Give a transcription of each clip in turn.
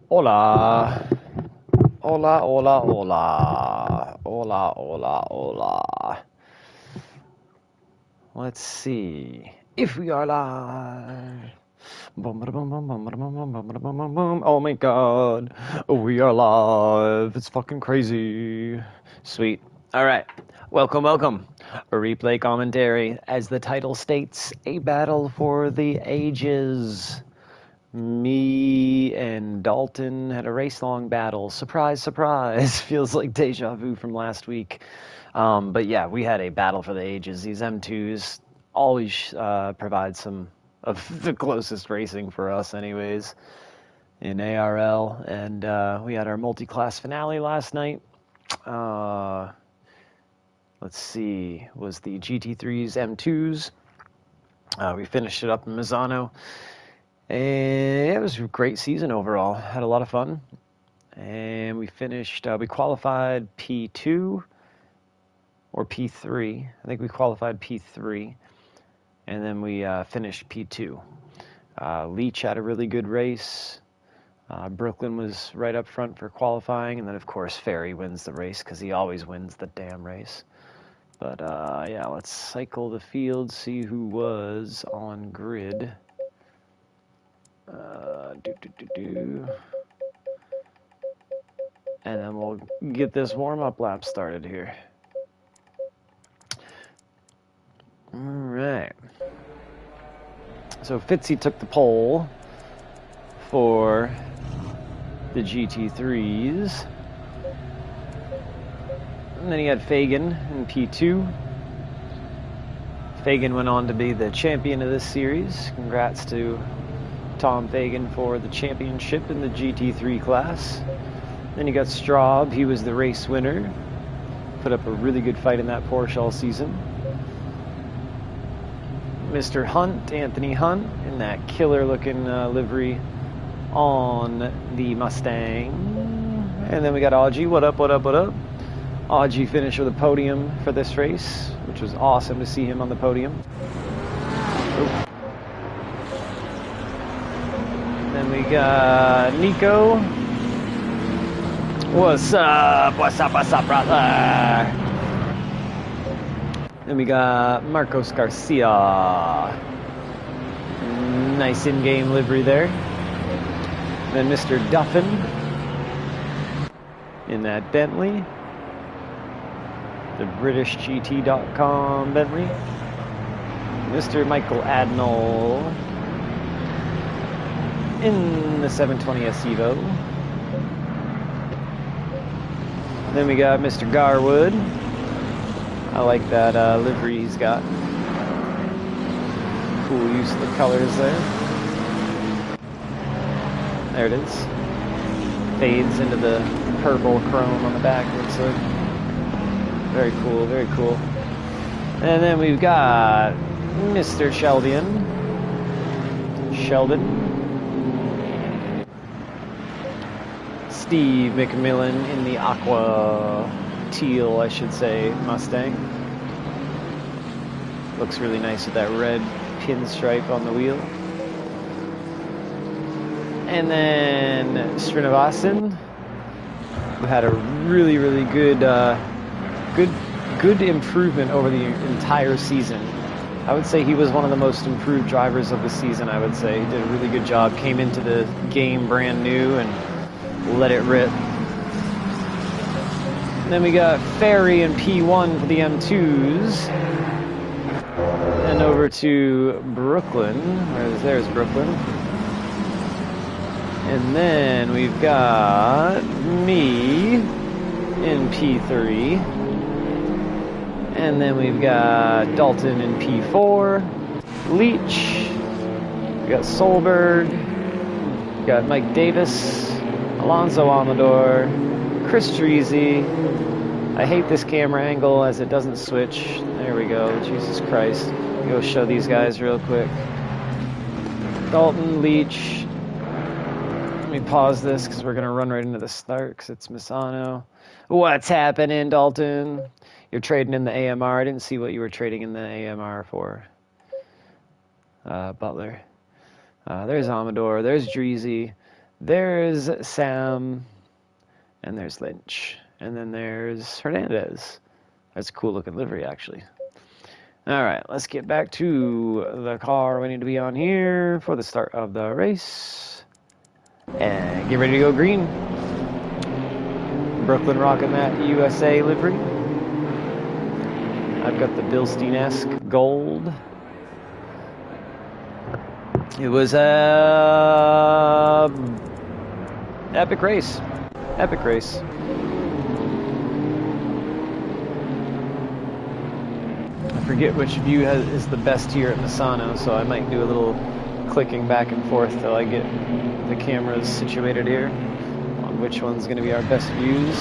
Hola. Hola, hola, hola. Hola, hola, hola. Let's see if we are live. Boom, boom, boom, boom, boom, boom, boom, boom, boom, boom. Oh my god. We are live. It's fucking crazy. Sweet. All right. Welcome, welcome. A replay commentary. As the title states, a battle for the ages. Me and Dalton had a race-long battle. Surprise, surprise. Feels like deja vu from last week. But yeah, we had a battle for the ages. These M2s always provide some of the closest racing for us anyways in ARL. And we had our multi-class finale last night. Let's see, was the GT3s M2s. We finished it up in Misano. And it was a great season overall. Had a lot of fun. And we finished, we qualified P2 or P3. I think we qualified P3. And then we finished P2. Leach had a really good race. Brooklyn was right up front for qualifying. And then, of course, Ferry wins the race because he always wins the damn race. But, yeah, let's cycle the field, see who was on grid. And then we'll get this warm-up lap started here. All right. So Fitzy took the pole for the GT3s. And then he had Fagan in P2. Fagan went on to be the champion of this series. Congrats to Tom Fagan for the championship in the GT3 class. Then you got Straub. He was the race winner. Put up a really good fight in that Porsche all season. Mr. Hunt, Anthony Hunt, in that killer-looking livery on the Mustang. And then we got Audgie. What up, what up, what up? Audgie finished with a podium for this race, which was awesome to see him on the podium. Ooh. Then we got Nico. What's up? What's up, brother? Then we got Marcos Garcia. Nice in-game livery there. Then Mr. Duffin in that Bentley. The BritishGT.com Bentley. Mr. Michael Adnall in the 720S Evo. Then we got Mr. Garwood. I like that livery he's got. Cool use of the colors there. There it is. Fades into the purple chrome on the back, looks like. Very cool, very cool. And then we've got Mr. Sheldon. Steve McMillan in the aqua teal, I should say, Mustang. Looks really nice with that red pinstripe on the wheel. And then Srinivasan, who had a really, really good improvement over the entire season. I would say he was one of the most improved drivers of the season, I would say. He did a really good job, came into the game brand new and let it rip. And then we got Ferry and P1 for the M2s. And over to Brooklyn. There's Brooklyn. And then we've got me in P3. And then we've got Dalton in P4. Leach. We got Solberg. We got Mike Davis. Alonso Amador. Chris Dreezy. I hate this camera angle as it doesn't switch. There we go. Jesus Christ. Go show these guys real quick. Dalton, Leach. Let me pause this because we're going to run right into the start because it's Misano. What's happening, Dalton? You're trading in the AMR. I didn't see what you were trading in the AMR for. Butler. There's Amador. There's Dreezy. There's Sam, and there's Lynch, and then there's Hernandez. That's a cool looking livery, actually. All right, let's get back to the car we need to be on here for the start of the race. And get ready to go green. Brooklyn rocking that USA livery. I've got the Bilstein-esque gold. It was a epic race. Epic race. I forget which view is the best here at Misano, so I might do a little clicking back and forth till I get the cameras situated here on which one's going to be our best views.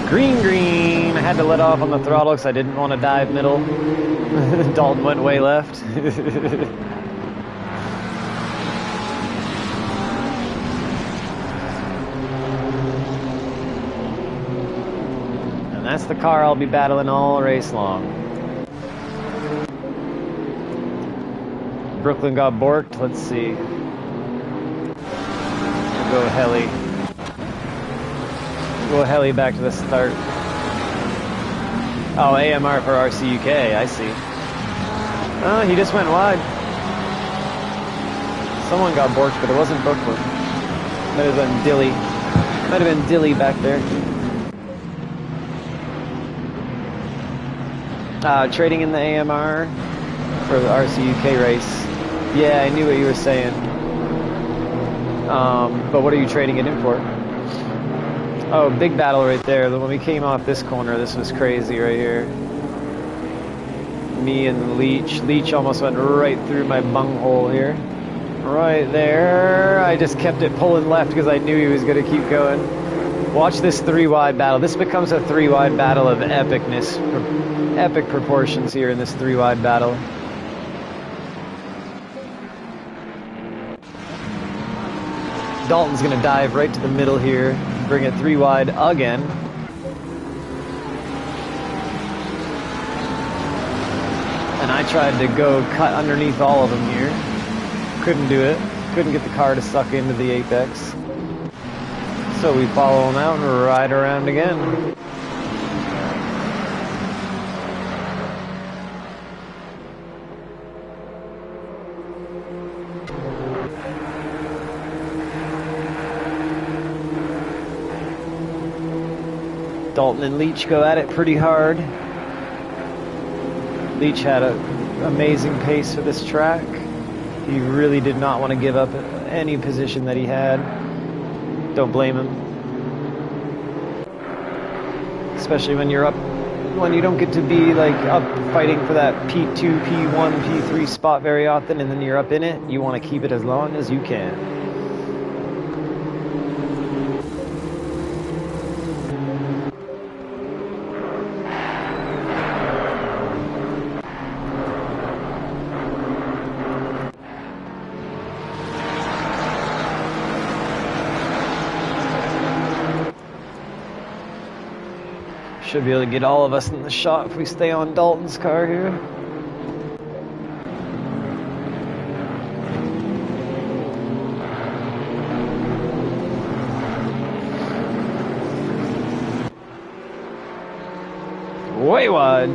Green, green! I had to let off on the throttle because I didn't want to dive middle. Dalton went way left. And that's the car I'll be battling all race long. Brooklyn got borked. Let's see. We'll go heli. We'll heli back to the start. Oh, AMR for RCUK. I see. Oh, he just went wide. Someone got borked, but it wasn't Brooklyn. Might have been Dilly. Might have been Dilly back there. Trading in the AMR for the RCUK race. Yeah, I knew what you were saying. But what are you trading it in for? Oh, big battle right there. When we came off this corner, this was crazy right here. Me and Leach. Leach almost went right through my bunghole here. Right there. I just kept it pulling left because I knew he was going to keep going. Watch this 3-wide battle. This becomes a 3-wide battle of epicness. Epic proportions here in this 3-wide battle. Dalton's going to dive right to the middle here, bring it 3-wide again. And I tried to go cut underneath all of them here. Couldn't do it. Couldn't get the car to suck into the apex. So we follow him out and ride around again. Dalton and Leach go at it pretty hard. Leach had an amazing pace for this track. He really did not want to give up any position that he had. Don't blame him. Especially when you're up, when you don't get to be like up fighting for that P2, P1, P3 spot very often, and then you're up in it. You want to keep it as long as you can. Should be able to get all of us in the shot if we stay on Dalton's car here. Way wide.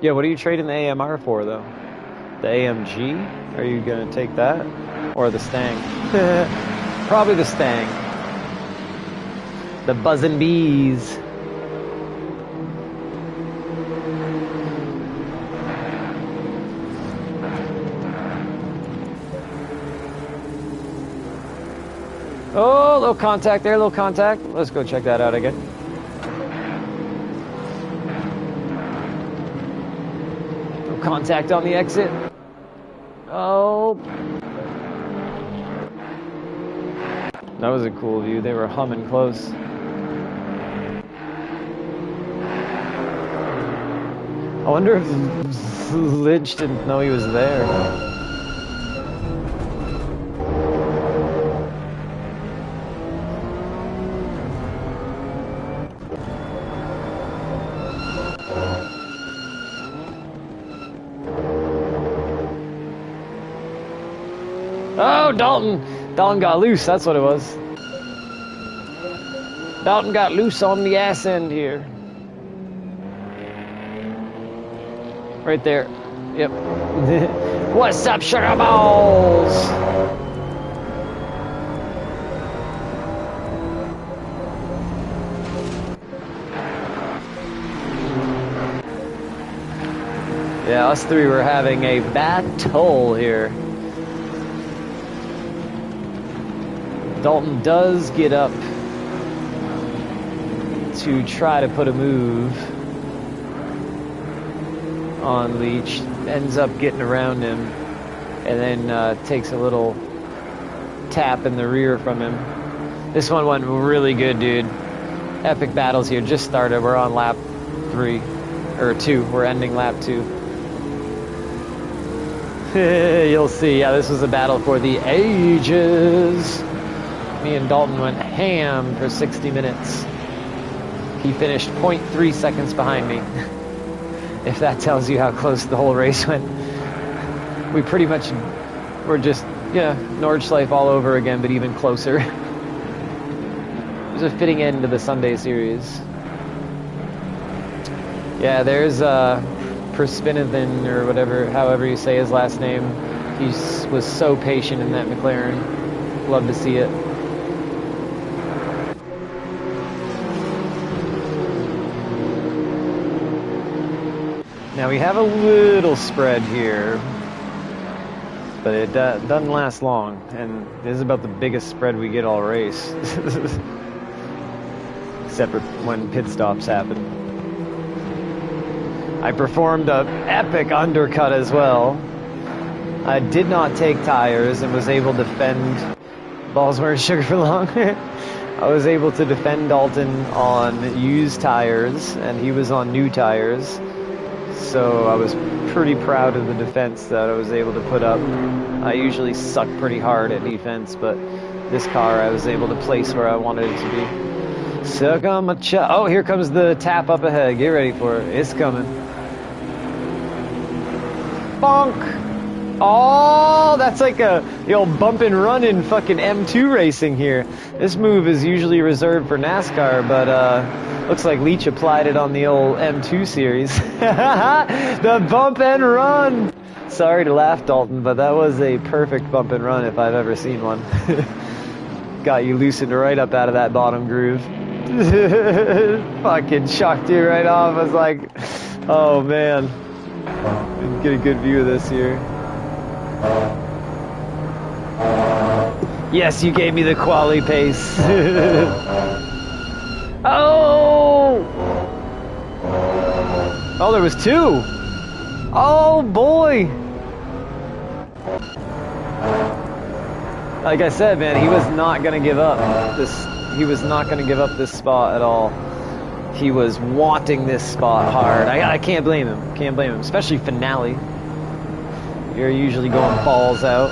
Yeah, what are you trading the AMR for, though? The AMG? Are you going to take that? Or the Stang? Probably the Stang. The buzzin' bees. Oh, little contact there, little contact. Let's go check that out again. Little contact on the exit. Oh. That was a cool view. They were humming close. I wonder if Lynch didn't know he was there. Oh, Dalton! Dalton got loose, that's what it was. Dalton got loose on the ass end here. Right there. Yep. What's up, sugar balls? Yeah, us three were having a battle here. Dalton does get up to try to put a move on Leech, ends up getting around him, and then takes a little tap in the rear from him. This one went really good, dude. Epic battles here, just started. We're on lap 3, or 2. We're ending lap 2. You'll see, yeah, this was a battle for the ages. Me and Dalton went ham for 60 minutes. He finished 0.3 seconds behind me. If that tells you how close the whole race went. We pretty much were just, yeah, Nordschleife all over again, but even closer. It was a fitting end to the Sunday series. Yeah, there's Perspinathan, or whatever, however you say his last name. He was so patient in that McLaren. Love to see it. Now we have a little spread here, but it doesn't last long, and this is about the biggest spread we get all race. Except for when pit stops happen. I performed an epic undercut as well. I did not take tires and was able to defend... Balls weren't sugar for long. I was able to defend Dalton on used tires, and he was on new tires. So I was pretty proud of the defense that I was able to put up. I usually suck pretty hard at defense, but this car I was able to place where I wanted it to be. Suck on my oh, here comes the tap up ahead. Get ready for it. It's coming. Bonk! Oh, that's like the old bump and run in fucking M2 racing here. This move is usually reserved for NASCAR, but looks like Leech applied it on the old M2 series. The bump and run! Sorry to laugh, Dalton, but that was a perfect bump and run if I've ever seen one. Got you loosened right up out of that bottom groove. Fucking shocked you right off. I was like, oh man. Get a good view of this here. Yes, you gave me the quali pace. Oh! Oh, there was 2. Oh boy! Like I said, man, he was not gonna give up this. He was not gonna give up this spot at all. He was wanting this spot hard. I can't blame him. Can't blame him, especially finale. You're usually going balls out.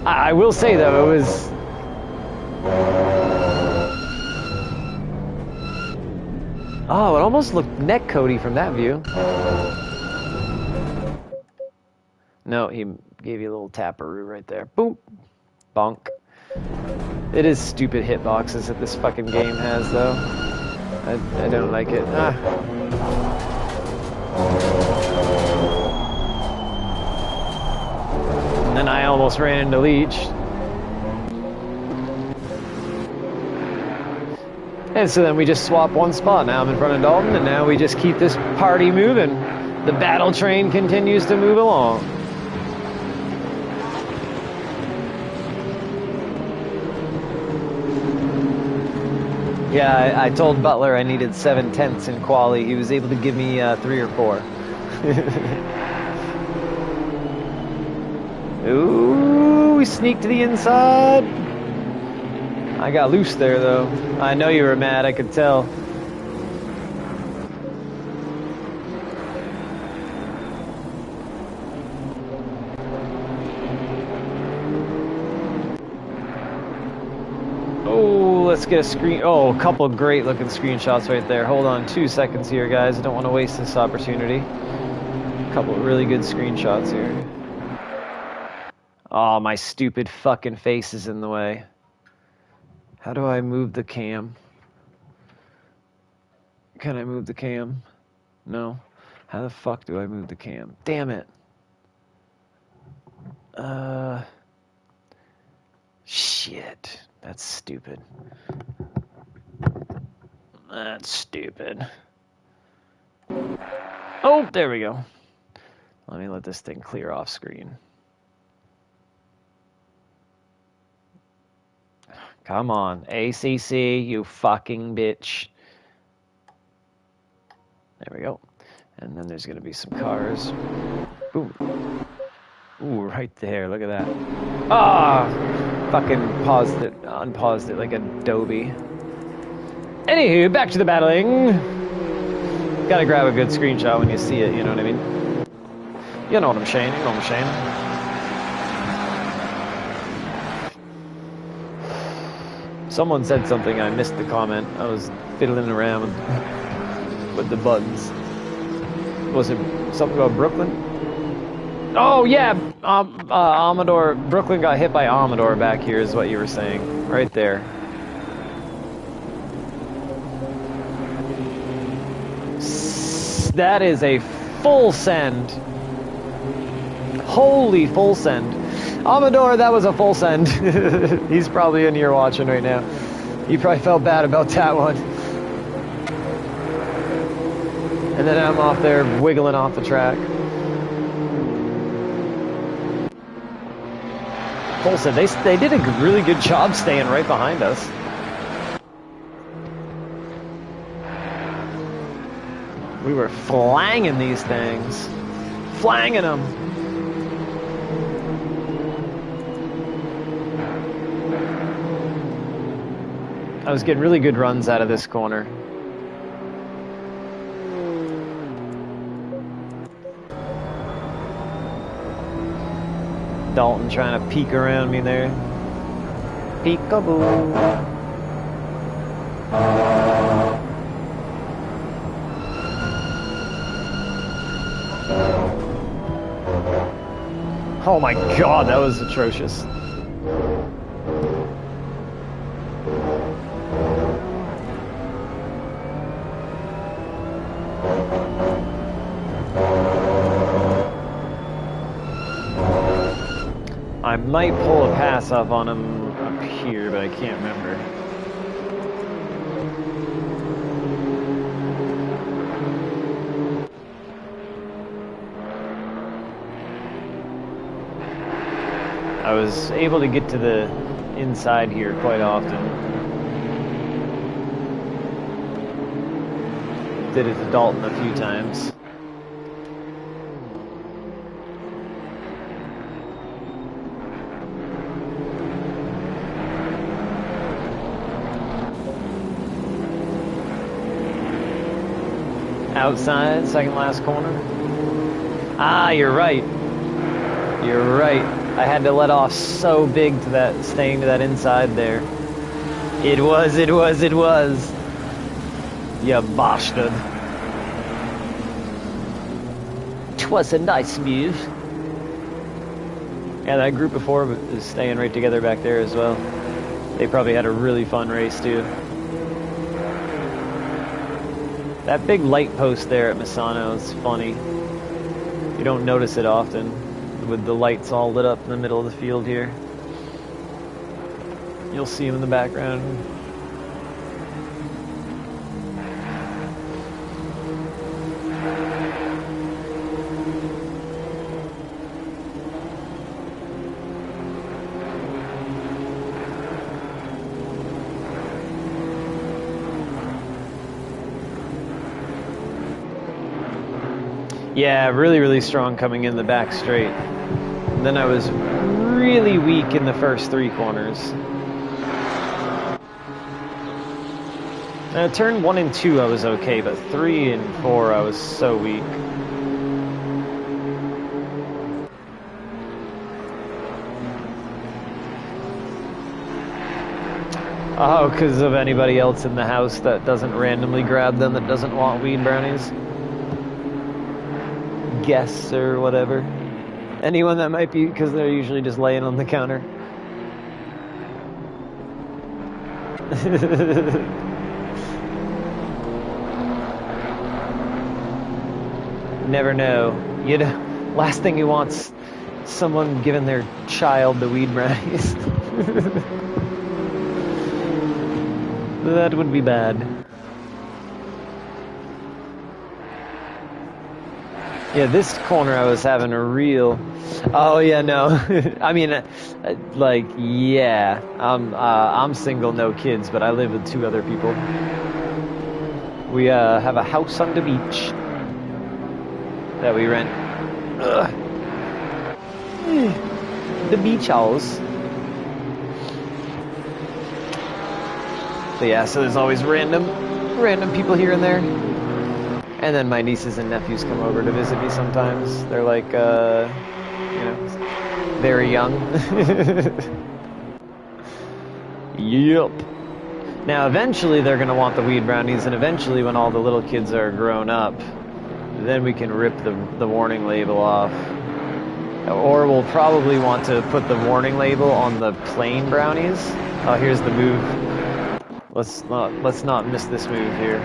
I will say though, it was. Oh, it almost looked neck Cody from that view. No, he gave you a little taparoo right there. Boom. Bonk. It is stupid hitboxes that this fucking game has, though. I don't like it. Ah. And then I almost ran into Leech. And so then we just swap one spot. Now I'm in front of Dalton, and now we just keep this party moving. The battle train continues to move along. Yeah, I told Butler I needed 7/10 in quali. He was able to give me 3 or 4. Ooh, we sneaked to the inside. I got loose there, though. I know you were mad, I could tell. Oh, let's get a screen. Oh, a couple great looking screenshots right there. Hold on 2 seconds here, guys. I don't want to waste this opportunity. A couple really good screenshots here. Oh, my stupid fucking face is in the way. How do I move the cam? Can I move the cam? No. How the fuck do I move the cam? Damn it. Shit. That's stupid. That's stupid. Oh, there we go. Let me let this thing clear off screen. Come on, ACC, you fucking bitch. There we go. And then there's gonna be some cars. Boom. Ooh, right there, look at that. Ah! Fucking paused it, unpaused it like Adobe. Anywho, back to the battling. Gotta grab a good screenshot when you see it, you know what I mean? You know what I'm saying, you know what I'm saying. Someone said something, I missed the comment. I was fiddling around with the buttons. Was it something about Brooklyn? Oh yeah, Amador. Brooklyn got hit by Amador back here is what you were saying. Right there. That is a full send. Holy full send. Amador, that was a full send. He's probably in here watching right now. He probably felt bad about that one. And then I'm off there wiggling off the track. Full send. They did a really good job staying right behind us. We were flanging these things. Flanging them. I was getting really good runs out of this corner. Dalton trying to peek around me there. Peekaboo. Oh my god, that was atrocious. I might pull a pass up on him up here, but I can't remember. I was able to get to the inside here quite often. Did it to Dalton a few times. Outside, second last corner. Ah, you're right. You're right. I had to let off so big to that, staying to that inside there. It was. You bastard. 'Twas a nice move. Yeah, that group of four is staying right together back there as well. They probably had a really fun race too. That big light post there at Misano is funny. You don't notice it often, with the lights all lit up in the middle of the field here. You'll see them in the background. Yeah, really strong coming in the back straight. And then I was really weak in the first three corners. Turn 1 and 2 I was okay, but 3 and 4 I was so weak. Oh, because of anybody else in the house that doesn't randomly grab them, that doesn't want weed brownies? Guests or whatever. Anyone that might be, because they're usually just laying on the counter. Never know. Last thing you want's someone giving their child the weed brownies. That would be bad. Yeah, this corner I was having a real... Oh yeah, no. I mean, like, yeah. I'm single, no kids, but I live with 2 other people. We have a house on the beach that we rent. Ugh. The beach house. But yeah, so there's always random people here and there. And then my nieces and nephews come over to visit me sometimes. They're like, very young. Yep. Now, eventually they're going to want the weed brownies, and eventually when all the little kids are grown up, then we can rip the warning label off. Or we'll probably want to put the warning label on the plain brownies. Oh, here's the move. Let's not miss this move here.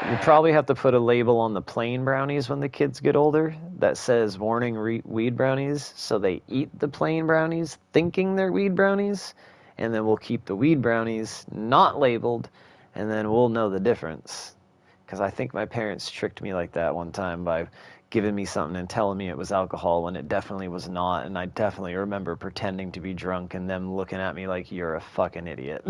We probably have to put a label on the plain brownies when the kids get older that says warning weed brownies, so they eat the plain brownies thinking they're weed brownies, and then we'll keep the weed brownies not labeled, and then we'll know the difference. Because I think my parents tricked me like that one time by giving me something and telling me it was alcohol when it definitely was not, and I definitely remember pretending to be drunk and them looking at me like, you're a fucking idiot.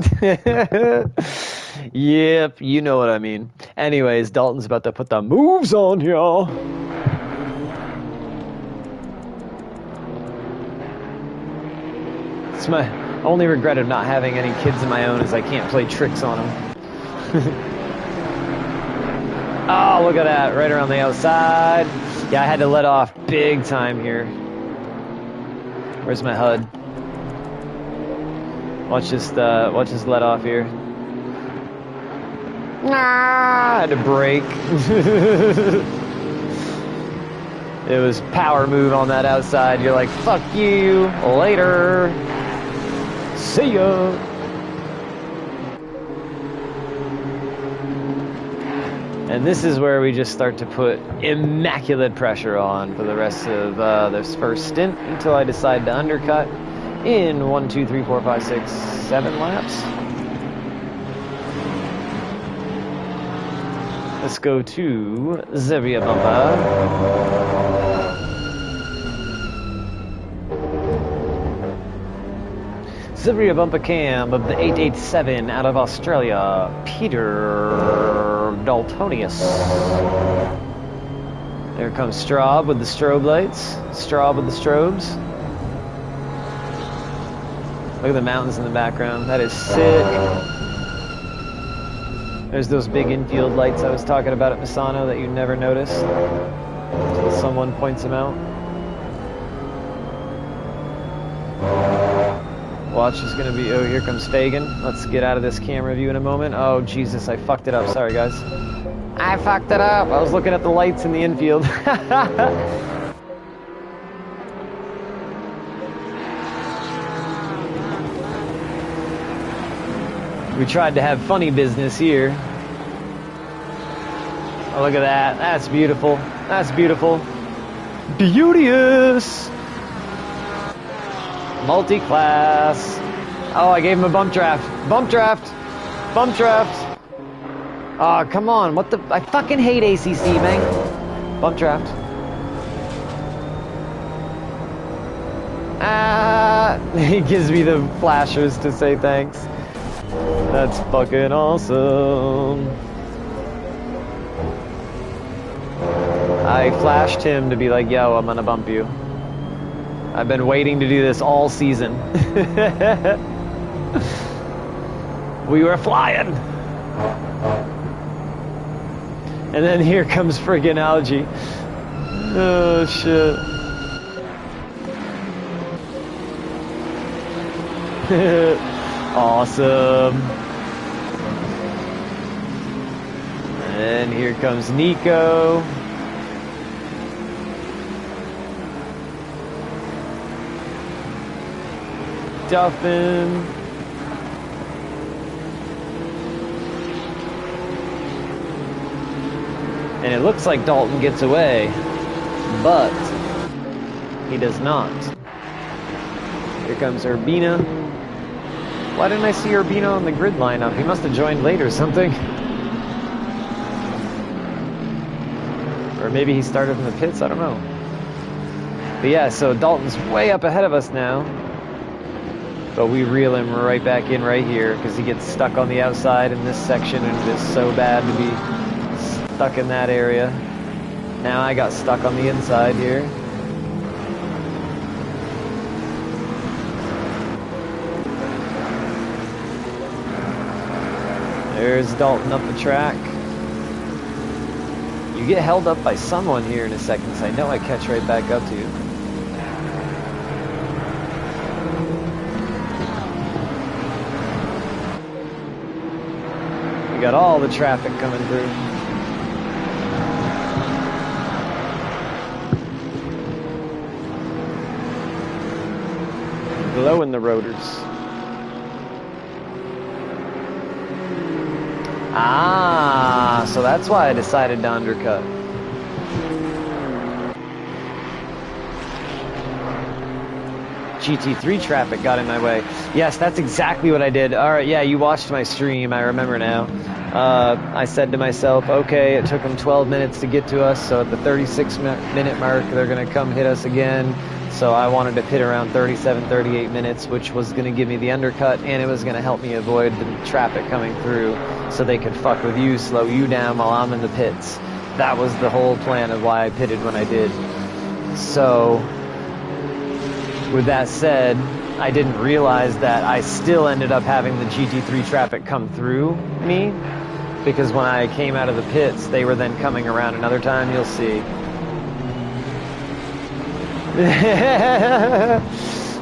Yep, you know what I mean. Anyways, Dalton's about to put the moves on here. It's my only regret of not having any kids of my own is I can't play tricks on them. Oh, look at that, right around the outside. Yeah, I had to let off big time here. Where's my HUD? Watch this let off here. I had to brake. It was power move on that outside. You're like, fuck you, later. See ya. And this is where we just start to put immaculate pressure on for the rest of this first stint until I decide to undercut in 1, 2, 3, 4, 5, 6, 7 laps. Let's go to Zevia Bumper. Zevia Bumper Cam of the 887 out of Australia, Peter Daltonius. There comes Straub with the strobe lights. Straub with the strobes. Look at the mountains in the background. That is sick. There's those big infield lights I was talking about at Misano that you never notice until someone points them out. Watch is gonna be, oh, here comes Fagan. Let's get out of this camera view in a moment. Oh, Jesus, I fucked it up. Sorry, guys. I fucked it up. I was looking at the lights in the infield. We tried to have funny business here. Oh, look at that. That's beautiful. That's beautiful. Beauteous. Multi-class. Oh, I gave him a bump draft. Bump draft. Bump draft. Oh, come on. What the? I fucking hate ACC, man. Bump draft. He gives me the flashers to say thanks. That's fucking awesome. I flashed him to be like, yo, I'm gonna bump you. I've been waiting to do this all season. We were flying. And then here comes friggin' Algae. Oh, shit. Awesome. And here comes Nico. stuffing. And it looks like Dalton gets away, but he does not. Here comes Urbina. Why didn't I see Urbina on the grid lineup? He must have joined late or something. Or maybe he started in the pits, I don't know. But yeah, so Dalton's way up ahead of us now. But we reel him right back in right here because he gets stuck on the outside in this section, and it is so bad to be stuck in that area. Now I got stuck on the inside here. There's Dalton up the track. You get held up by someone here in a second, so I know I catch right back up to you. We got all the traffic coming through. Blowing the rotors. Ah, so that's why I decided to undercut. GT3 traffic got in my way. Yes, that's exactly what I did. Alright, yeah, you watched my stream, I remember now. I said to myself, okay, it took them 12 minutes to get to us, so at the 36-minute mark, they're going to come hit us again. So I wanted to pit around 37, 38 minutes, which was going to give me the undercut, and it was going to help me avoid the traffic coming through so they could fuck with you, slow you down while I'm in the pits. That was the whole plan of why I pitted when I did. So, with that said, I didn't realize that I still ended up having the GT3 traffic come through me, because when I came out of the pits, they were then coming around another time. You'll see.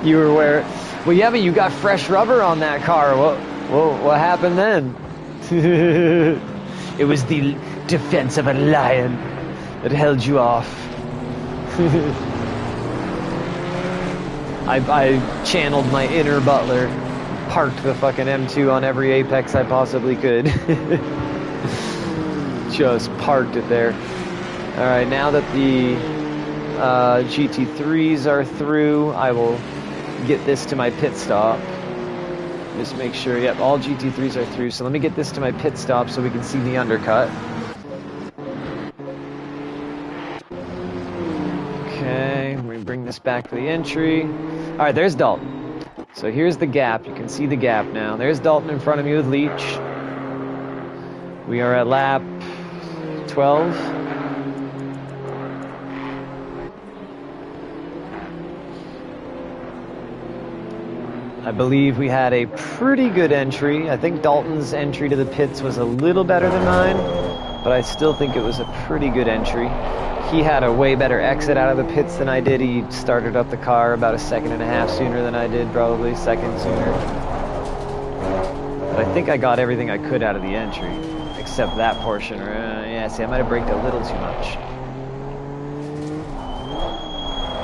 You were where? Well, yeah, but you got fresh rubber on that car. What happened then? It was the defense of a lion that held you off. I channeled my inner butler, parked the fucking M2 on every apex I possibly could. Just parked it there. Alright, now that the GT3s are through, I will get this to my pit stop. Just make sure, yep, all GT3s are through. So let me get this to my pit stop so we can see the undercut. Okay, we bring this back to the entry. Alright, there's Dalton. So here's the gap. You can see the gap now. There's Dalton in front of me with Leach. We are at lap 12. I believe we had a pretty good entry. I think Dalton's entry to the pits was a little better than mine, but I still think it was a pretty good entry. He had a way better exit out of the pits than I did. He started up the car about a second and a half sooner than I did, probably second sooner. But I think I got everything I could out of the entry, except that portion. Yeah, see, I might have braked a little too much.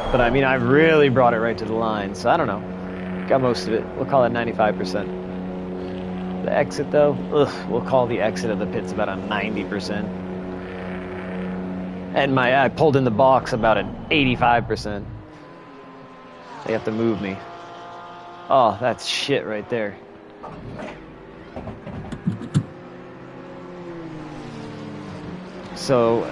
But I mean, I really brought it right to the line, so I don't know. Got most of it. We'll call it 95%. The exit, though, we'll call the exit of the pits about a 90%. And I pulled in the box about an 85%. They have to move me. Oh, that's shit right there. So,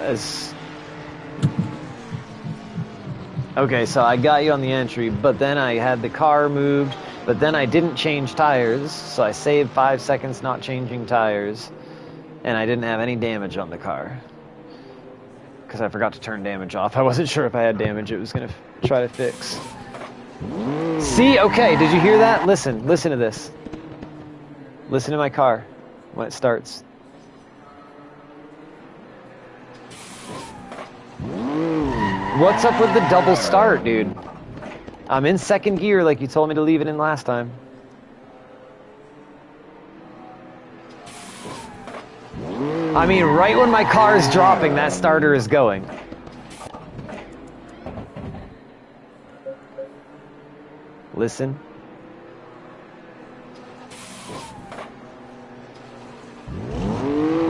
okay, so I got you on the entry, but then I had the car moved, but then I didn't change tires, so I saved 5 seconds not changing tires, and I didn't have any damage on the car. Because I forgot to turn damage off. I wasn't sure if I had damage it was going to try to fix. See? Okay, did you hear that? Listen to this. Listen to my car when it starts. What's up with the double start, dude? I'm in second gear like you told me to leave it in last time. I mean, right when my car is dropping, that starter is going. Listen.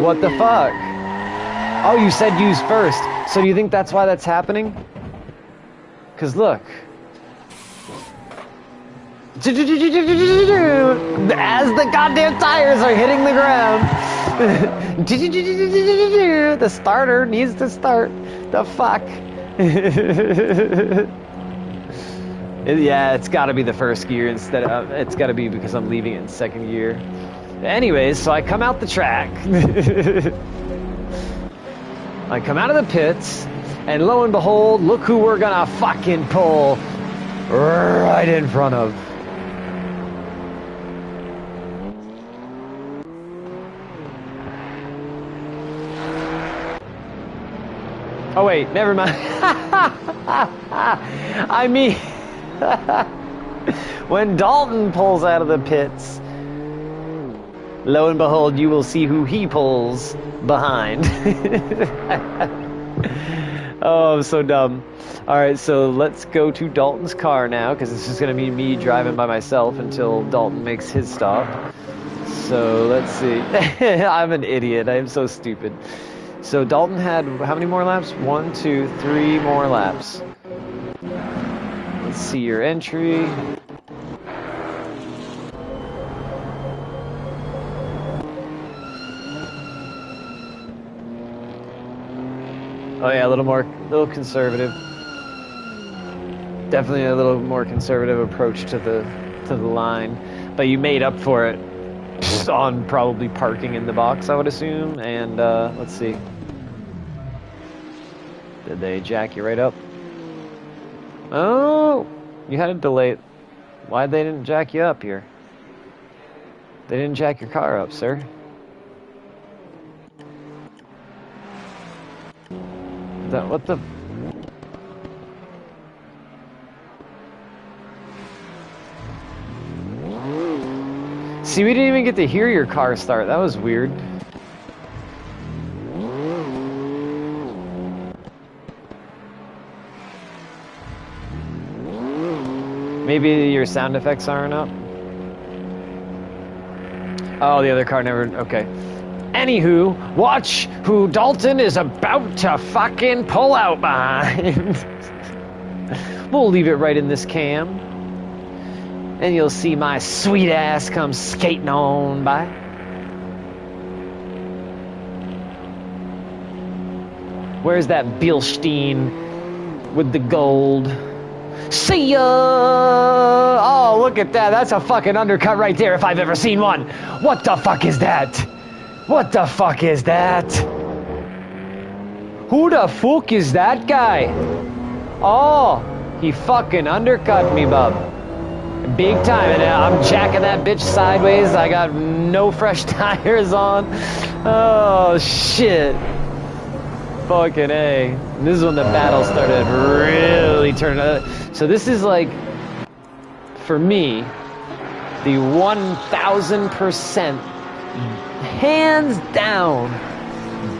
What the fuck? Oh, you said use first. So do you think that's why that's happening? Because look. As the goddamn tires are hitting the ground. The starter needs to start. The fuck? Yeah, it's gotta be the first gear instead of... It's gotta be because I'm leaving it in second gear. Anyways, so I come out the track. I come out of the pits, and lo and behold, look who we're gonna fucking pull right in front of. Oh wait, never mind. I mean, when Dalton pulls out of the pits, lo and behold, you will see who he pulls behind. Oh, I'm so dumb. Alright, so let's go to Dalton's car now, because it's just going to be me driving by myself until Dalton makes his stop. So, let's see. I'm an idiot. I am so stupid. So, Dalton had how many more laps? 1, 2, 3 more laps. Let's see your entry. Oh yeah, a little conservative. Definitely a little more conservative approach to the line, but you made up for it on probably parking in the box, I would assume. And let's see, did they jack you right up? Oh, you had a delay. Why they didn't jack you up here? They didn't jack your car up, sir. What the? See, we didn't even get to hear your car start. That was weird. Maybe your sound effects aren't up. Oh, the other car never... Okay. Anywho, watch who Dalton is about to fucking pull out behind. We'll leave it right in this cam. And you'll see my sweet ass come skating on by. Where's that Bilstein with the gold? See ya! Oh, look at that. That's a fucking undercut right there if I've ever seen one. What the fuck is that? What the fuck is that? Who the fuck is that guy? Oh, he fucking undercut me, bub. Big time. And I'm jacking that bitch sideways. I got no fresh tires on. Oh, shit. Fucking A. And this is when the battle started really turning. So this is like, for me, the 1000%, hands down,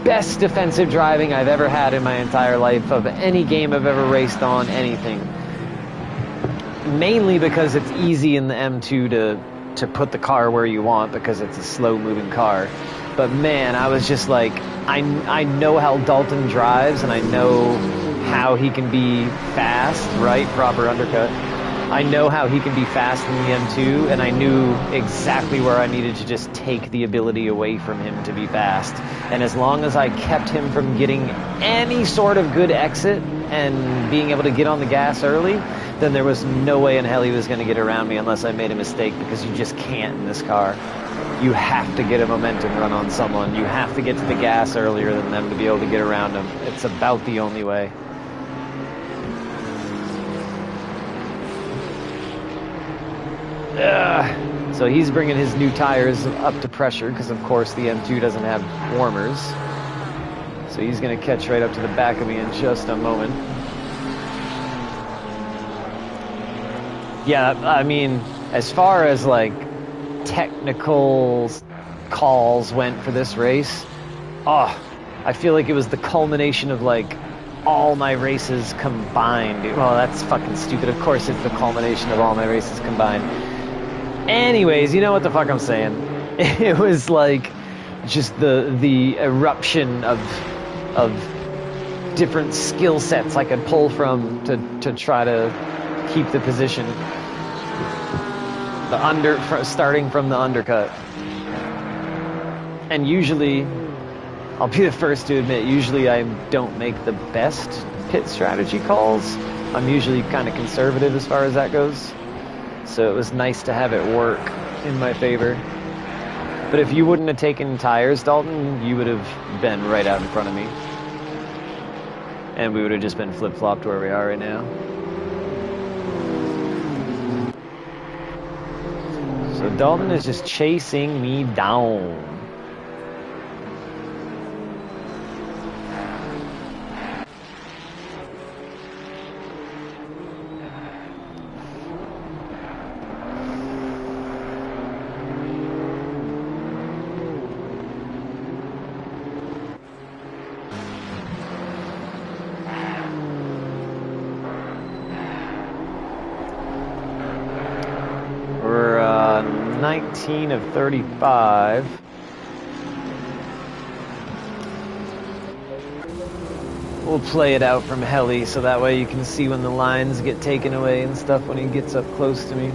best defensive driving I've ever had in my entire life of any game I've ever raced on, anything. Mainly because it's easy in the M2 to put the car where you want because it's a slow-moving car. But man, I was just like, I know how Dalton drives, and I know how he can be fast, right? Proper undercut. I know how he can be fast in the M2, and I knew exactly where I needed to just take the ability away from him to be fast. And as long as I kept him from getting any sort of good exit and being able to get on the gas early, then there was no way in hell he was going to get around me unless I made a mistake, because you just can't in this car. You have to get a momentum run on someone. You have to get to the gas earlier than them to be able to get around them. It's about the only way. So he's bringing his new tires up to pressure because, of course, the M2 doesn't have warmers. So he's going to catch right up to the back of me in just a moment. Yeah, I mean, as far as, like, technical calls went for this race, oh, I feel like it was the culmination of, like, all my races combined. Well, that's fucking stupid. Of course it's the culmination of all my races combined. Anyways, you know what the fuck I'm saying. It was like just the eruption of different skill sets I could pull from to try to keep the position. Starting from the undercut. And usually, I'll be the first to admit, usually I don't make the best pit strategy calls. I'm usually kind of conservative as far as that goes. So it was nice to have it work in my favor. But if you wouldn't have taken tires, Dalton, you would have been right out in front of me. And we would have just been flip-flopped where we are right now. So Dalton is just chasing me down. We're 19 of 35. We'll play it out from heli so that way you can see when the lines get taken away and stuff when he gets up close to me.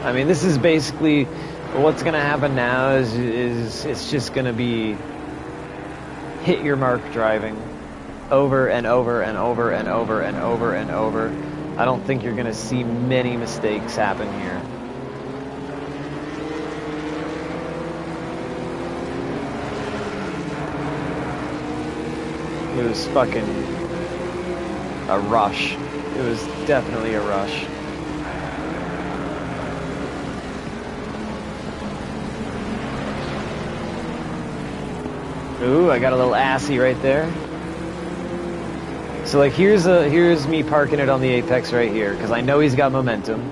I mean, this is basically what's going to happen now is it's just going to be hit your mark driving over and over and over and over and over and over. I don't think you're going to see many mistakes happen here. It was fucking a rush. It was definitely a rush. Ooh, I got a little assy right there. So like here's me parking it on the apex right here because I know he's got momentum.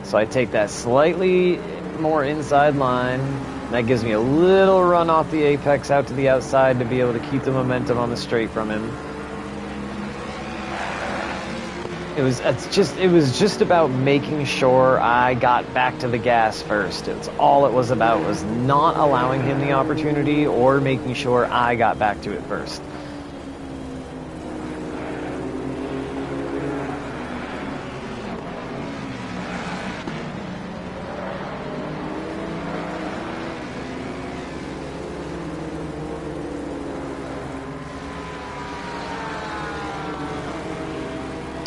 So I take that slightly more inside line. That gives me a little run off the apex out to the outside to be able to keep the momentum on the straight from him. It was just about making sure I got back to the gas first. It's all it was about, was not allowing him the opportunity or making sure I got back to it first.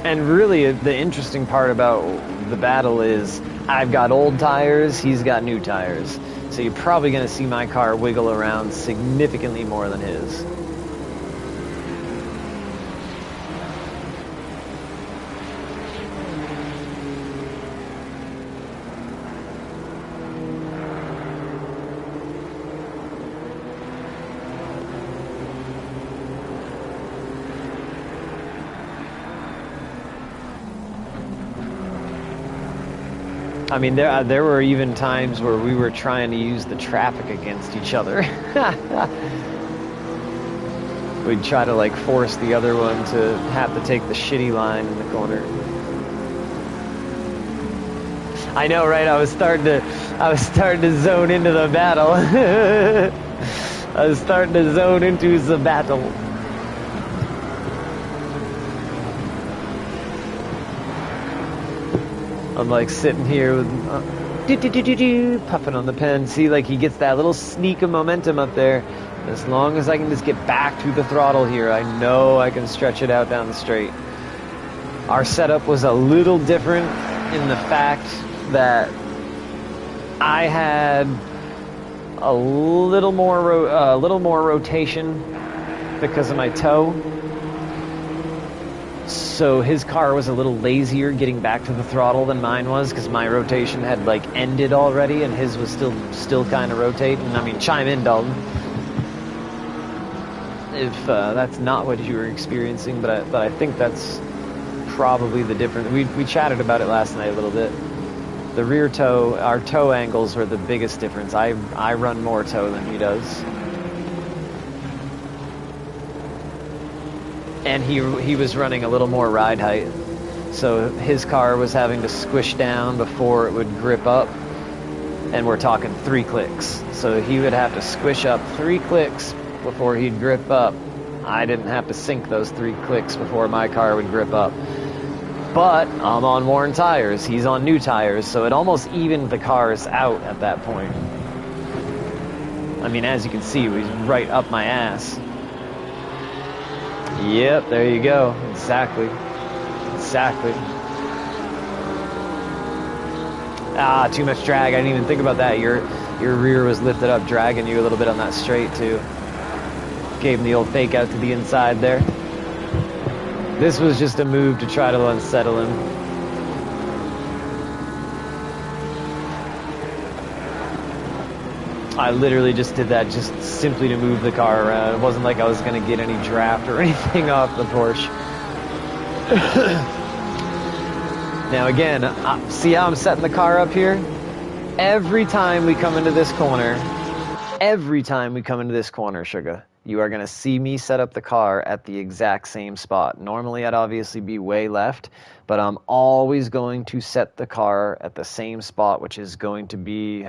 And really, the interesting part about the battle is I've got old tires, he's got new tires. So you're probably going to see my car wiggle around significantly more than his. I mean, there were even times where we were trying to use the traffic against each other. We'd try to like force the other one to have to take the shitty line in the corner. I know, right? I was starting to zone into the battle. I was starting to zone into the battle. I'm like sitting here with puffing on the pen. See, like he gets that little sneak of momentum up there. As long as I can just get back to the throttle here, I know I can stretch it out down the straight. Our setup was a little different in the fact that I had a little more rotation because of my toe. So his car was a little lazier getting back to the throttle than mine was because my rotation had like ended already and his was still kind of rotating. I mean, chime in, Dalton, if that's not what you were experiencing, but I think that's probably the difference. We chatted about it last night a little bit. The rear toe, our toe angles were the biggest difference. I run more toe than he does. And he was running a little more ride height. So his car was having to squish down before it would grip up. And we're talking 3 clicks. So he would have to squish up 3 clicks before he'd grip up. I didn't have to sink those 3 clicks before my car would grip up. But I'm on worn tires, he's on new tires, so it almost evened the cars out at that point. I mean, as you can see, he's right up my ass. Yep, there you go. Exactly. Exactly. Ah, too much drag. I didn't even think about that. Your rear was lifted up, dragging you a little bit on that straight, too. Gave him the old fake out to the inside there. This was just a move to try to unsettle him. I literally just did that just simply to move the car around. It wasn't like I was going to get any draft or anything off the Porsche. Now again, see how I'm setting the car up here? Every time we come into this corner, Sugar, you are going to see me set up the car at the exact same spot. Normally I'd obviously be way left, but I'm always going to set the car at the same spot, which is going to be...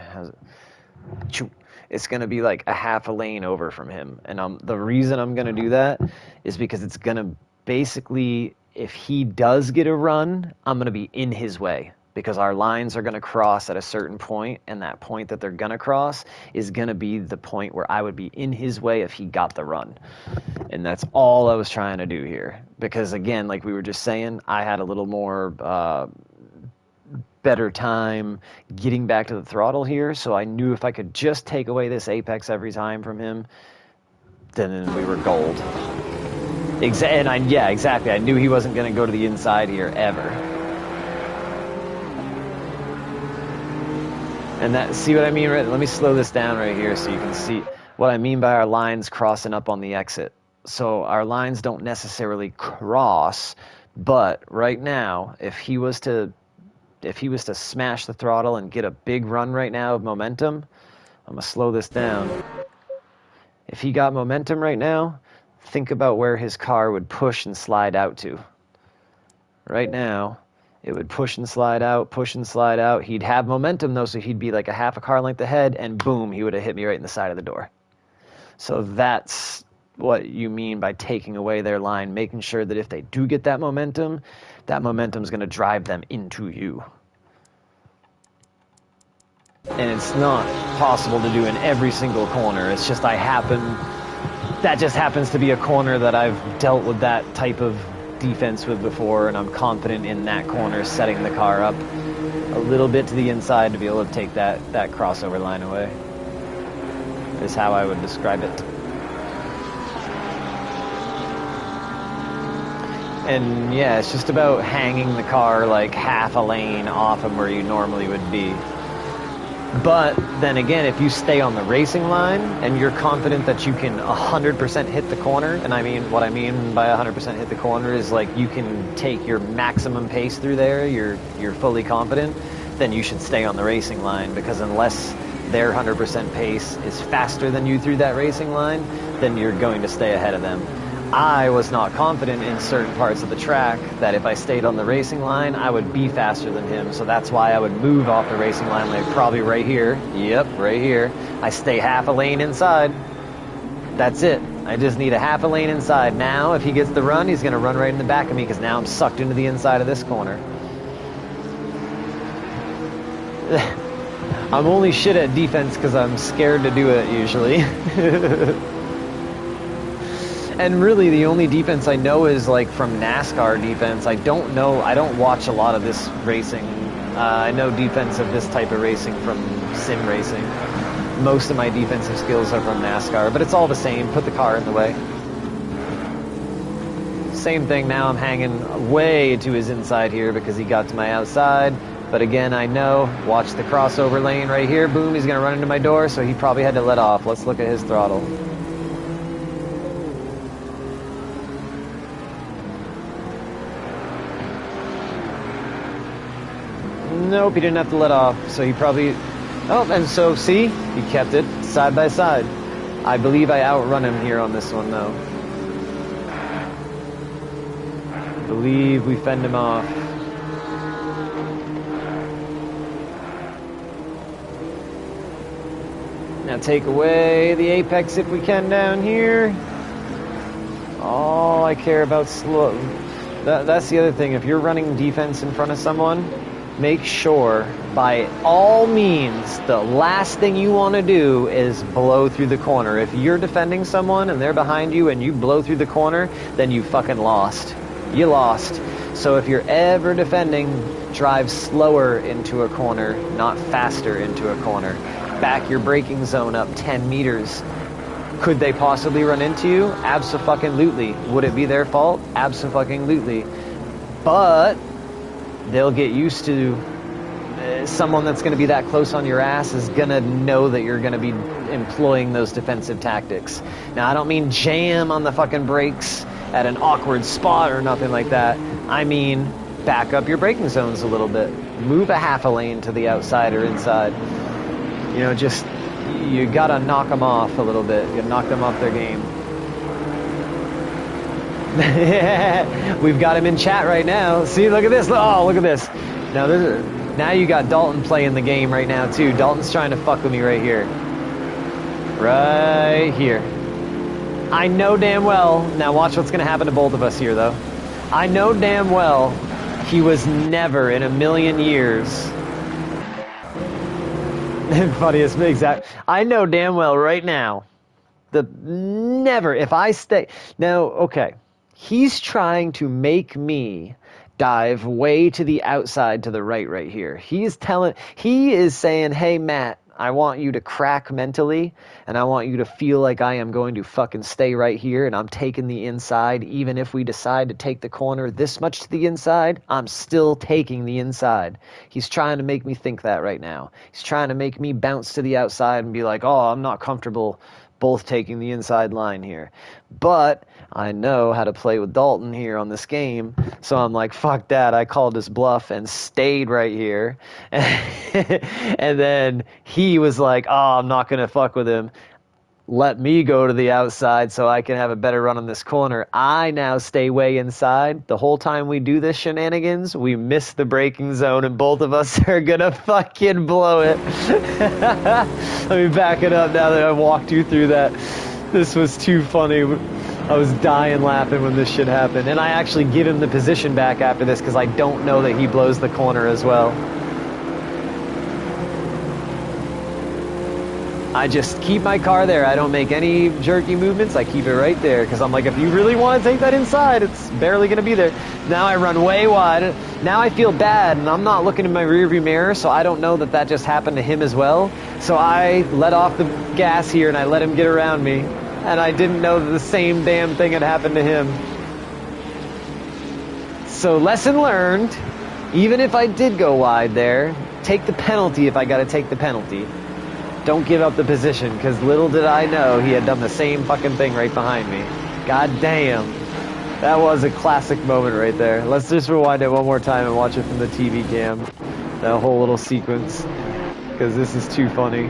It's going to be like a half a lane over from him. And the reason I'm going to do that is because it's going to basically... If he does get a run, I'm going to be in his way because our lines are going to cross at a certain point, and that point that they're going to cross is going to be the point where I would be in his way if he got the run. And that's all I was trying to do here. Because again, like we were just saying, I had a little more better time getting back to the throttle here, so I knew if I could just take away this apex every time from him, then we were gold. Yeah, exactly. I knew he wasn't going to go to the inside here, ever. And that, see what I mean? Right? Let me slow this down right here so you can see what I mean by our lines crossing up on the exit. So our lines don't necessarily cross, but right now, if he was to smash the throttle and get a big run right now of momentum, I'm going to slow this down. If he got momentum right now, think about where his car would push and slide out to. Right now, it would push and slide out, push and slide out. He'd have momentum, though, so he'd be like a half a car length ahead, and boom, he would have hit me right in the side of the door. So that's what you mean by taking away their line, making sure that if they do get that momentum's going to drive them into you. And it's not possible to do in every single corner. It's just that just happens to be a corner that I've dealt with that type of defense with before, and I'm confident in that corner setting the car up a little bit to the inside to be able to take that crossover line away, is how I would describe it. And yeah, it's just about hanging the car like half a lane off of where you normally would be. But then again, if you stay on the racing line and you're confident that you can 100% hit the corner, and I mean, what I mean by 100% hit the corner is like you can take your maximum pace through there, you're fully confident, then you should stay on the racing line, because unless their 100% pace is faster than you through that racing line, then you're going to stay ahead of them. I was not confident in certain parts of the track that if I stayed on the racing line, I would be faster than him. So that's why I would move off the racing line, like probably right here. Yep, right here. I stay half a lane inside. That's it. I just need a half a lane inside. Now, if he gets the run, he's going to run right in the back of me, because now I'm sucked into the inside of this corner. I'm only shit at defense because I'm scared to do it usually. And really, the only defense I know is like from NASCAR defense. I don't watch a lot of this racing. I know defense of this type of racing from sim racing. Most of my defensive skills are from NASCAR, but it's all the same. Put the car in the way. Same thing now, I'm hanging way to his inside here because he got to my outside. But again, I know, watch the crossover lane right here. Boom, he's going to run into my door, so he probably had to let off. Let's look at his throttle. Nope, he didn't have to let off, so he probably... Oh, and so, see? He kept it side by side. I believe I outrun him here on this one, though. I believe we fend him off. Now take away the apex if we can down here. All I care about slow. That's the other thing. If you're running defense in front of someone, make sure, by all means, the last thing you want to do is blow through the corner. If you're defending someone and they're behind you and you blow through the corner, then you fucking lost. You lost. So if you're ever defending, drive slower into a corner, not faster into a corner. Back your braking zone up 10 meters. Could they possibly run into you? Abso-fucking-lutely. Would it be their fault? Abso-fucking-lutely. But they'll get used to someone that's going to be that close on your ass is going to know that you're going to be employing those defensive tactics. Now, I don't mean jam on the fucking brakes at an awkward spot or nothing like that. I mean, back up your braking zones a little bit. Move a half a lane to the outside or inside. You know, just, you got to knock them off a little bit. You knock them off their game. We've got him in chat right now. See, look at this. Oh, look at this. Now you got Dalton playing the game right now too. Dalton's trying to fuck with me right here. Right here. I know damn well. Now watch what's going to happen to both of us here though. I know damn well he was never in a million years. Funniest exact. I know damn well right now. Never. If I stay. Now, okay. He's trying to make me dive way to the outside to the right here. He is saying, hey, Matt, I want you to crack mentally, and I want you to feel like I am going to fucking stay right here, and I'm taking the inside. Even if we decide to take the corner this much to the inside, I'm still taking the inside. He's trying to make me think that right now. He's trying to make me bounce to the outside and be like, oh, I'm not comfortable both taking the inside line here. But I know how to play with Dalton here on this game, so I'm like, fuck that. I called his bluff and stayed right here. And then he was like, oh, I'm not going to fuck with him. Let me go to the outside so I can have a better run on this corner. I now stay way inside. The whole time we do this shenanigans, we miss the braking zone, and both of us are gonna fucking blow it. Let me back it up now that I walked you through that. This was too funny. I was dying laughing when this shit happened. And I actually give him the position back after this because I don't know that he blows the corner as well. I just keep my car there. I don't make any jerky movements. I keep it right there because I'm like, if you really want to take that inside, it's barely going to be there. Now I run way wide. Now I feel bad, and I'm not looking in my rearview mirror, so I don't know that that just happened to him as well. So I let off the gas here, and I let him get around me, and I didn't know that the same damn thing had happened to him. So lesson learned, even if I did go wide there, take the penalty if I got to take the penalty. Don't give up the position, because little did I know he had done the same fucking thing right behind me. God damn. That was a classic moment right there. Let's just rewind it one more time and watch it from the TV cam. That whole little sequence. Because this is too funny.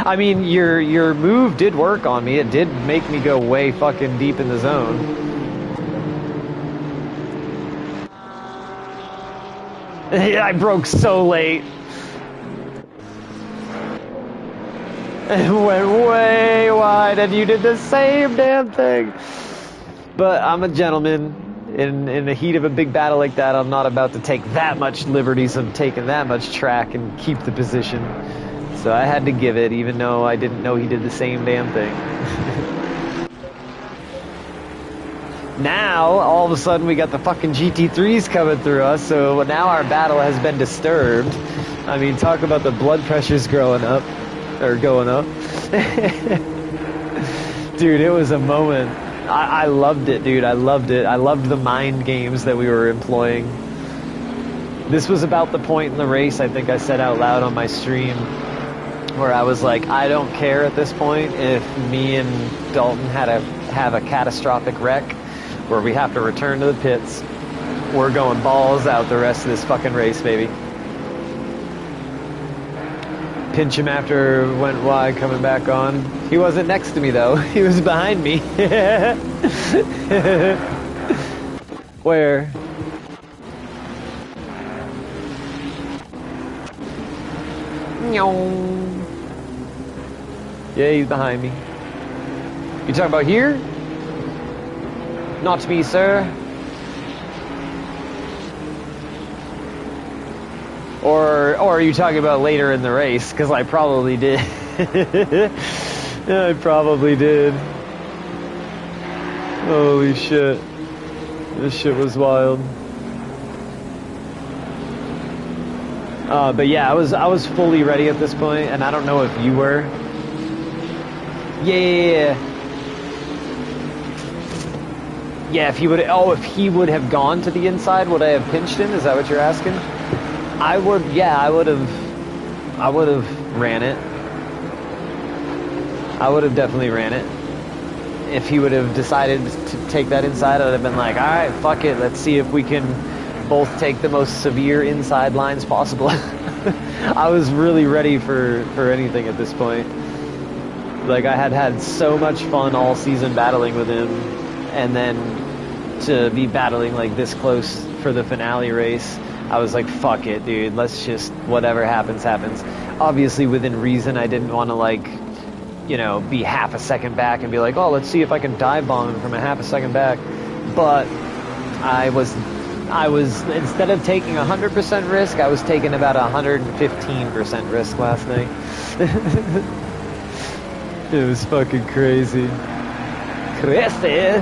I mean, your move did work on me. It did make me go way fucking deep in the zone. I broke so late. It went way wide, and you did the same damn thing. But I'm a gentleman. In the heat of a big battle like that, I'm not about to take that much liberties of taking that much track and keep the position. So I had to give it, even though I didn't know he did the same damn thing. Now, all of a sudden, we got the fucking GT3s coming through us, so now our battle has been disturbed. I mean, talk about the blood pressures going up. Dude, it was a moment. I loved it, dude. I loved it. I loved the mind games that we were employing. This was about the point in the race, I think I said out loud on my stream, where I was like, I don't care at this point if me and Dalton have a catastrophic wreck where we have to return to the pits. We're going balls out the rest of this fucking race, baby. Pinch him after went wide, coming back on. He wasn't next to me, though. He was behind me. Where? Yeah, he's behind me. You talking about here? Not me, sir. Or are you talking about later in the race? Because I probably did. Yeah, I probably did. Holy shit. This shit was wild. But yeah, I was fully ready at this point, and I don't know if you were. Yeah. Yeah, if he would have gone to the inside, would I have pinched him? Is that what you're asking? I would have ran it. I would have definitely ran it. If he would have decided to take that inside, I would have been like, alright, fuck it, let's see if we can both take the most severe inside lines possible. I was really ready for anything at this point. Like, I had so much fun all season battling with him, and then to be battling like this close for the finale race, I was like, fuck it, dude, let's just, whatever happens, happens. Obviously, within reason, I didn't want to, like, you know, be half a second back and be like, oh, let's see if I can dive bomb him from a half a second back. But I was, instead of taking 100% risk, I was taking about 115% risk last night. It was fucking crazy. Crazy!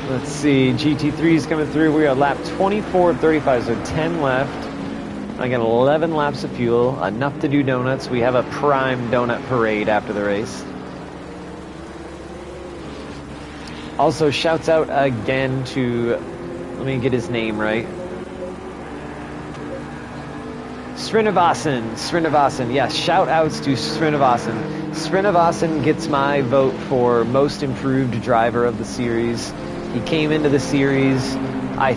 Let's see, GT3 is coming through. We are lap 24 of 35, so 10 left. I got 11 laps of fuel, enough to do donuts. We have a prime donut parade after the race. Also, shouts out again to, let me get his name right. Srinivasan, yes, shout outs to Srinivasan. Srinivasan gets my vote for most improved driver of the series. He came into the series, I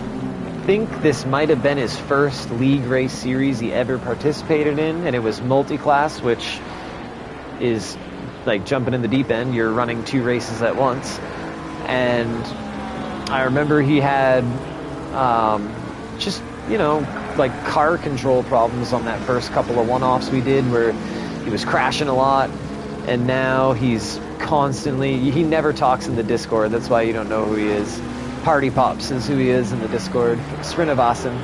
think this might have been his first league race series he ever participated in, and it was multi-class, which is like jumping in the deep end. You're running 2 races at once. And I remember he had just, you know, like car control problems on that first couple of one-offs we did where he was crashing a lot, and now he's constantly, he never talks in the Discord, that's why you don't know who he is. Party Pops is who he is in the Discord, Srinivasan,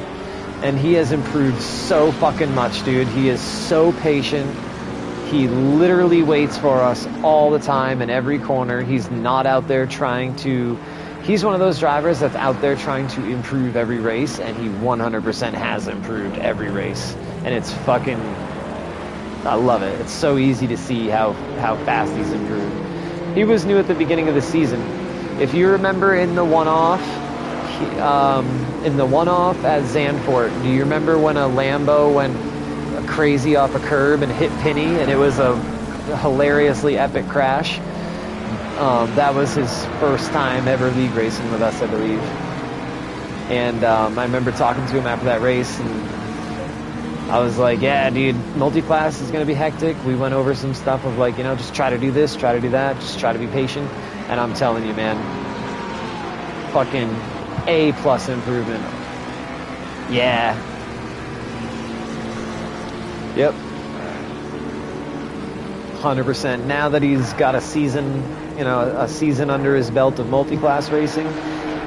and he has improved so fucking much, dude. He is so patient. He literally waits for us all the time in every corner. He's not out there trying to, he's one of those drivers that's out there trying to improve every race, and he 100% has improved every race, and it's fucking, I love it. It's so easy to see how fast he's improved. He was new at the beginning of the season. If you remember in the one-off at Zandvoort, do you remember when a Lambo went crazy off a curb and hit Penny, and it was a hilariously epic crash? That was his first time ever league racing with us, I believe. And I remember talking to him after that race, and I was like, yeah, dude, multi-class is going to be hectic. We went over some stuff of like, you know, just try to do this, try to do that, just try to be patient. And I'm telling you, man, fucking A+ improvement. Yeah. Yep. 100%. Now that he's got a season, you know, a season under his belt of multi-class racing,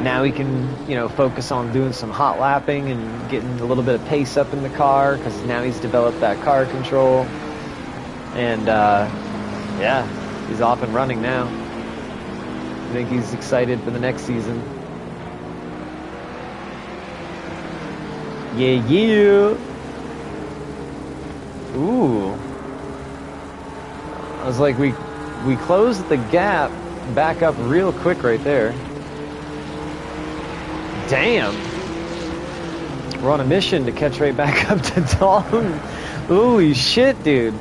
now he can, you know, focus on doing some hot lapping and getting a little bit of pace up in the car, because now he's developed that car control. And, yeah, he's off and running now. I think he's excited for the next season. Yeah. Ooh. I was like, we closed the gap back up real quick right there. Damn. We're on a mission to catch right back up to Dalton. Holy shit, dude.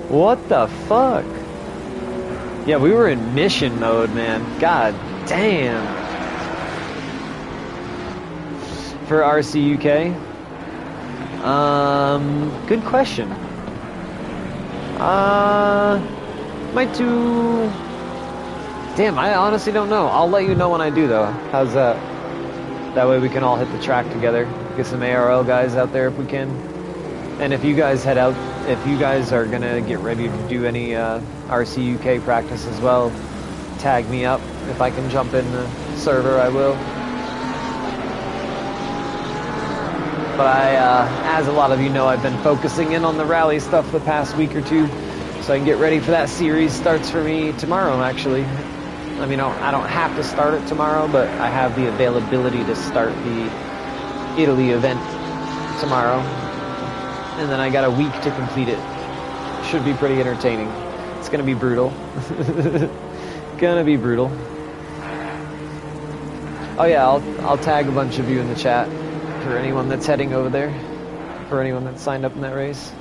What the fuck? Yeah, we were in mission mode, man. God damn. For RCUK? Good question. Might do Damn, I honestly don't know. I'll let you know when I do, though. How's that? That way we can all hit the track together. Get some ARL guys out there if we can. And if you guys head out, if you guys are gonna get ready to do any RCUK practice as well, tag me up. If I can jump in the server, I will. But as a lot of you know, I've been focusing in on the rally stuff the past week or two, so I can get ready for that series. Starts for me tomorrow, actually. I mean, I don't have to start it tomorrow, but I have the availability to start the Italy event tomorrow. And then I got a week to complete it. Should be pretty entertaining. It's gonna be brutal. Gonna be brutal. Oh yeah, I'll tag a bunch of you in the chat for anyone that's heading over there. For anyone that's signed up in that race.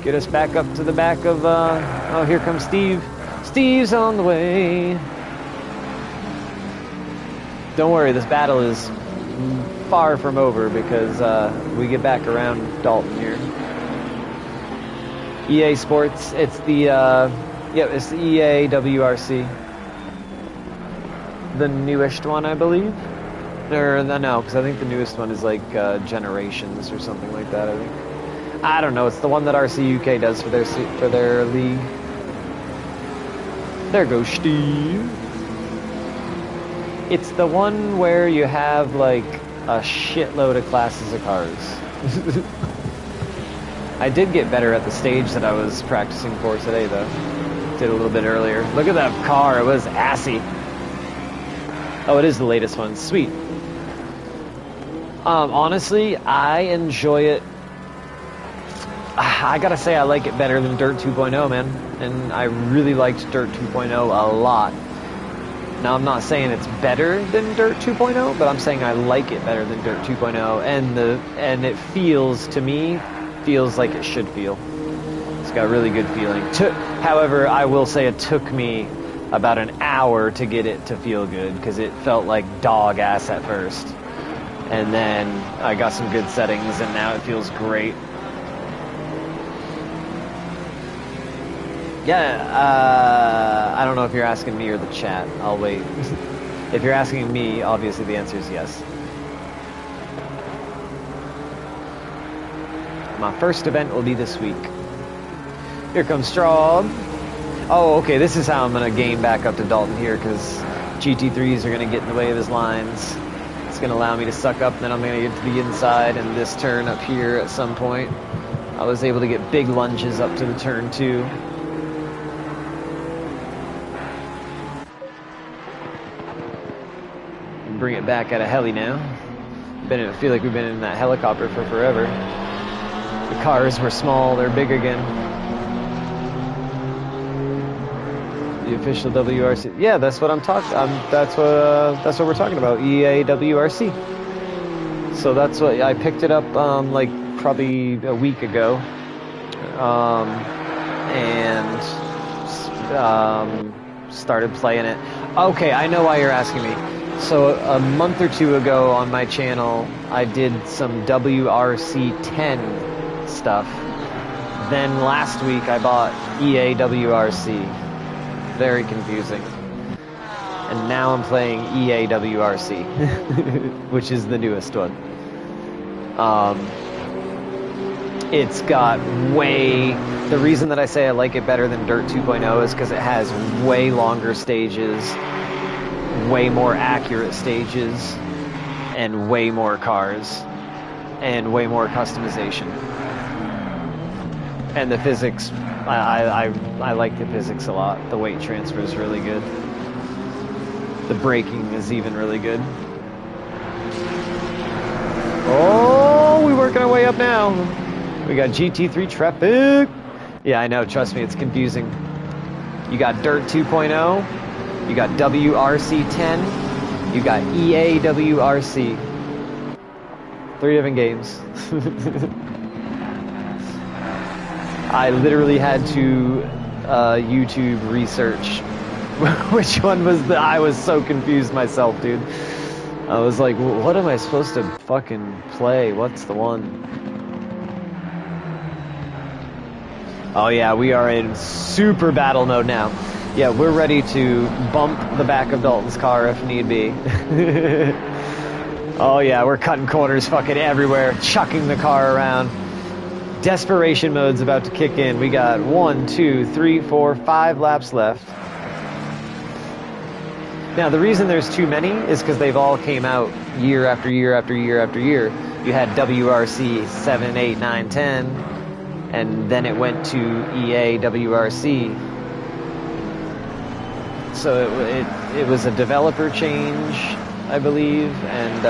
Get us back up to the back of, oh, here comes Steve. Steve's on the way. Don't worry, this battle is far from over because we get back around Dalton here. EA Sports, it's the, it's the EA WRC. The newest one, I believe. Or, no, because I think the newest one is like Generations or something like that, I think. I don't know, it's the one that RCUK does for their league. There goes Steve. It's the one where you have like a shitload of classes of cars. I did get better at the stage that I was practicing for today though. Did a little bit earlier. Look at that car, it was assy. Oh, it is the latest one, sweet. Honestly, I enjoy it. I gotta say I like it better than Dirt 2.0, man. And I really liked Dirt 2.0 a lot. Now, I'm not saying it's better than Dirt 2.0, but I'm saying I like it better than Dirt 2.0. And it feels, to me, feels like it should feel. It's got a really good feeling. However, I will say it took me about an hour to get it to feel good, because it felt like dog ass at first. And then I got some good settings, and now it feels great. Yeah, I don't know if you're asking me or the chat. I'll wait. If you're asking me, obviously the answer is yes. My first event will be this week. Here comes Straub. Oh, okay, this is how I'm going to gain back up to Dalton here, because GT3s are going to get in the way of his lines. It's going to allow me to suck up, then I'm going to get to the inside, and this turn up here at some point. I was able to get big lunges up to the turn 2. Bring it back at a heli now. I feel like we've been in that helicopter for forever. The cars were small, they're big again. The official WRC. Yeah, that's what I'm talking. That's what we're talking about. EA WRC. So that's what I picked it up like probably a week ago, and started playing it. Okay, I know why you're asking me. So a month or two ago on my channel, I did some WRC 10 stuff. Then last week I bought EA WRC. Very confusing. And now I'm playing EA WRC, which is the newest one. It's got the reason that I say I like it better than Dirt 2.0 is because it has way longer stages, way more accurate stages, and way more cars, and way more customization. And the physics, I like the physics a lot. The weight transfer is really good. The braking is even really good. Oh, we're working our way up now. We got GT3 traffic. Yeah, I know, trust me, it's confusing. You got Dirt 2.0. You got WRC 10, you got EA WRC. 3 different games. I literally had to YouTube research which one was I was so confused myself, dude. I was like, what am I supposed to fucking play? What's the one? Oh yeah, we are in super battle mode now. Yeah, we're ready to bump the back of Dalton's car if need be. Oh yeah, we're cutting corners fucking everywhere, chucking the car around. Desperation mode's about to kick in. We got 1, 2, 3, 4, 5 laps left. Now, the reason there's too many is because they've all came out year after year after year after year. You had WRC 7, 8, 9, 10, and then it went to EA WRC. So it was a developer change, I believe, and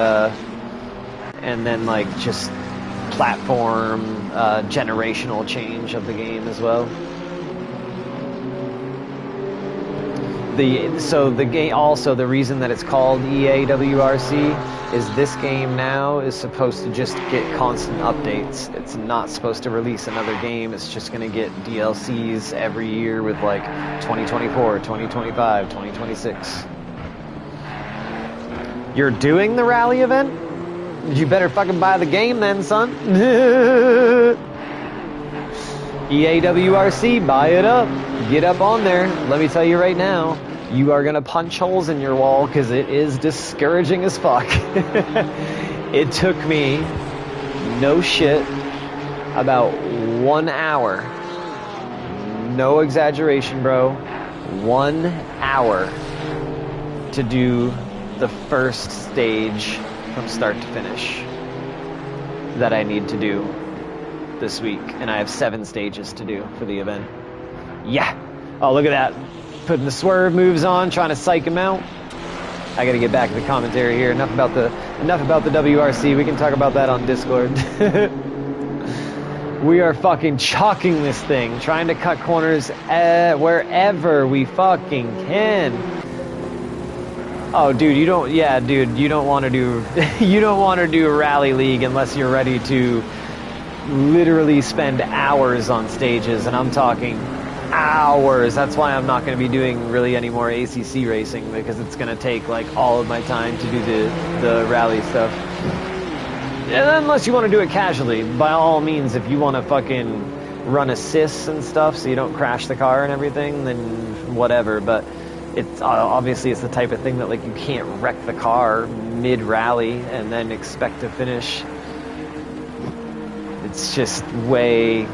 then like just platform generational change of the game as well. The game also, the reason that it's called EA WRC is this game now is supposed to just get constant updates. It's not supposed to release another game. It's just going to get DLCs every year with like 2024, 2025, 2026. You're doing the rally event? You better fucking buy the game then, son. EA WRC, buy it up. Get up on there. Let me tell you right now, you are going to punch holes in your wall because it is discouraging as fuck. It took me, no shit, about 1 hour. No exaggeration, bro. 1 hour to do the first stage from start to finish that I need to do this week, and I have 7 stages to do for the event. Yeah. Oh, look at that. Putting the swerve moves on, trying to psych him out. I gotta get back to the commentary here. Enough about the WRC. We can talk about that on Discord. We are fucking chalking this thing, trying to cut corners wherever we fucking can. Oh, dude, you don't want to do you don't want to do a rally league unless you're ready to literally spend hours on stages, and I'm talking hours. That's why I'm not going to be doing really any more ACC racing, because it's going to take like all of my time to do the rally stuff. And unless you want to do it casually, by all means, if you want to fucking run assists and stuff so you don't crash the car and everything, then whatever. But it's obviously it's the type of thing that like you can't wreck the car mid rally and then expect to finish. It's just way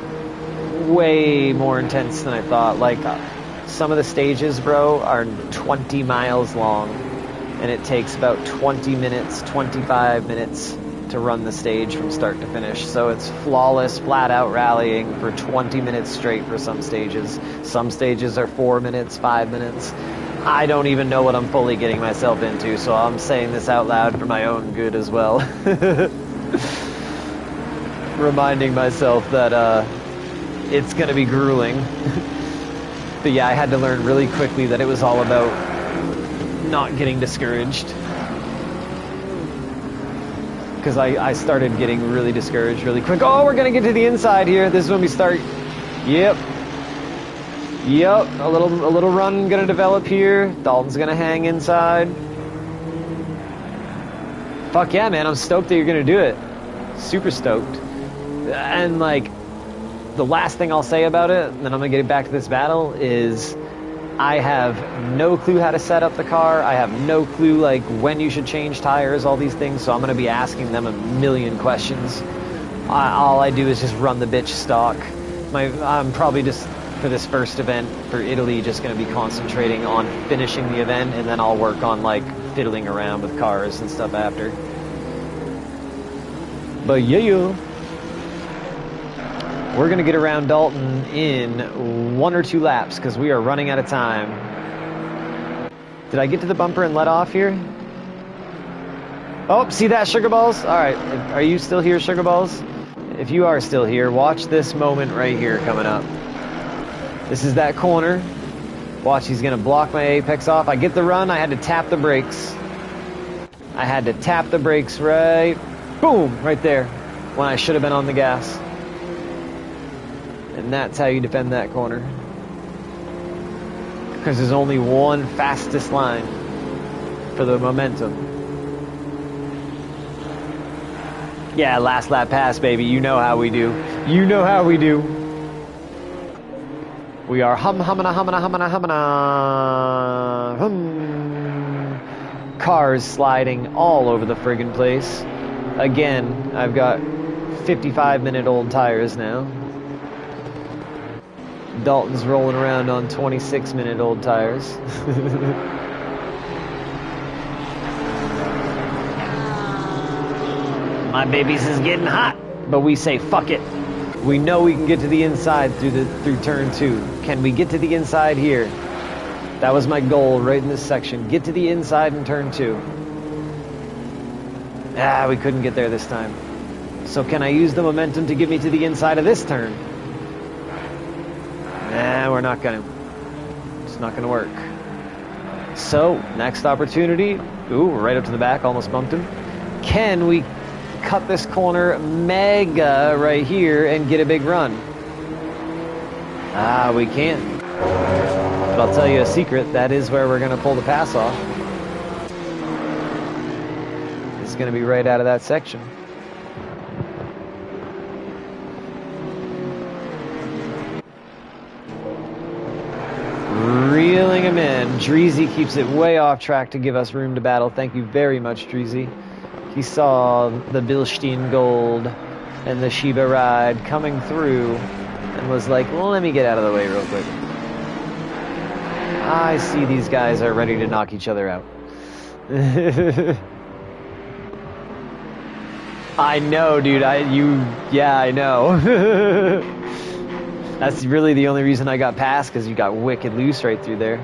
more intense than I thought. Like some of the stages, bro, are 20 miles long, and it takes about 20 minutes, 25 minutes to run the stage from start to finish. So it's flawless, flat out rallying for 20 minutes straight for some stages. Some stages are 4 minutes, 5 minutes. I don't even know what I'm fully getting myself into, so I'm saying this out loud for my own good as well. Reminding myself that it's going to be grueling. But yeah, I had to learn really quickly that it was all about not getting discouraged. Because I started getting really discouraged really quick. Oh, we're going to get to the inside here. This is when we start. Yep. A little run going to develop here. Dalton's going to hang inside. Fuck yeah, man. I'm stoked that you're going to do it. Super stoked. And like, the last thing I'll say about it, and then I'm going to get back to this battle, is I have no clue how to set up the car. I have no clue like when you should change tires, all these things, so I'm going to be asking them a million questions. All I do is just run the bitch stock. I'm probably just, for this first event for Italy, just going to be concentrating on finishing the event, and then I'll work on like fiddling around with cars and stuff after. But yeah. We're going to get around Dalton in 1 or 2 laps because we are running out of time. Did I get to the bumper and let off here? Oh, see that, Sugar Balls? All right. Are you still here, Sugar Balls? If you are still here, watch this moment right here coming up. This is that corner. Watch, he's going to block my apex off. I get the run. I had to tap the brakes. I had to tap the brakes right, boom, right there, when I should have been on the gas. And that's how you defend that corner. Because there's only one fastest line for the momentum. Yeah, last lap pass, baby. You know how we do. You know how we do. We are hum. Cars sliding all over the friggin' place. Again, I've got 55-minute-old tires now. Dalton's rolling around on 26-minute-old tires. My babies is getting hot, but we say fuck it. We know we can get to the inside through turn 2. Can we get to the inside here? That was my goal right in this section. Get to the inside in turn 2. Ah, we couldn't get there this time. So can I use the momentum to get me to the inside of this turn? Nah, we're not gonna. It's not gonna work. So, next opportunity. Ooh, right up to the back, almost bumped him. Can we cut this corner mega right here and get a big run? Ah, we can. But I'll tell you a secret, that is where we're gonna pull the pass off. It's gonna be right out of that section. Reeling him in. Dreezy keeps it way off track to give us room to battle. Thank you very much, Dreezy. He saw the Bilstein Gold and the Shiba ride coming through and was like, well, let me get out of the way real quick. I see these guys are ready to knock each other out. I know, dude. Yeah, I know. That's really the only reason I got past, because you got wicked loose right through there.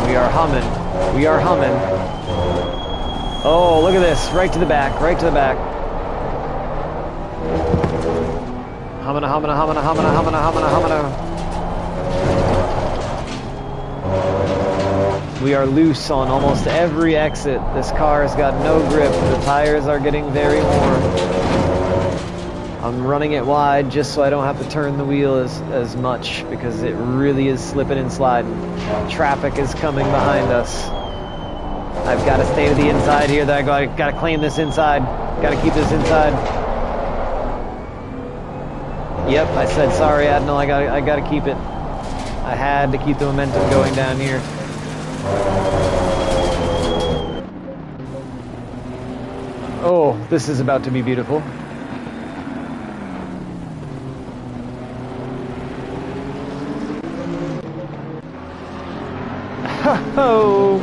We are humming. We are humming. Oh, look at this. Right to the back. Right to the back. Humming, humming, humming, humming, humming, humming, humming. We are loose on almost every exit. This car has got no grip. The tires are getting very warm. I'm running it wide just so I don't have to turn the wheel as much, because it really is slipping and sliding. Traffic is coming behind us. I've got to stay to the inside here. I got to claim this inside. Got to keep this inside. Yep, I said sorry, Admiral. I got to keep it. I had to keep the momentum going down here. Oh, this is about to be beautiful. Oh,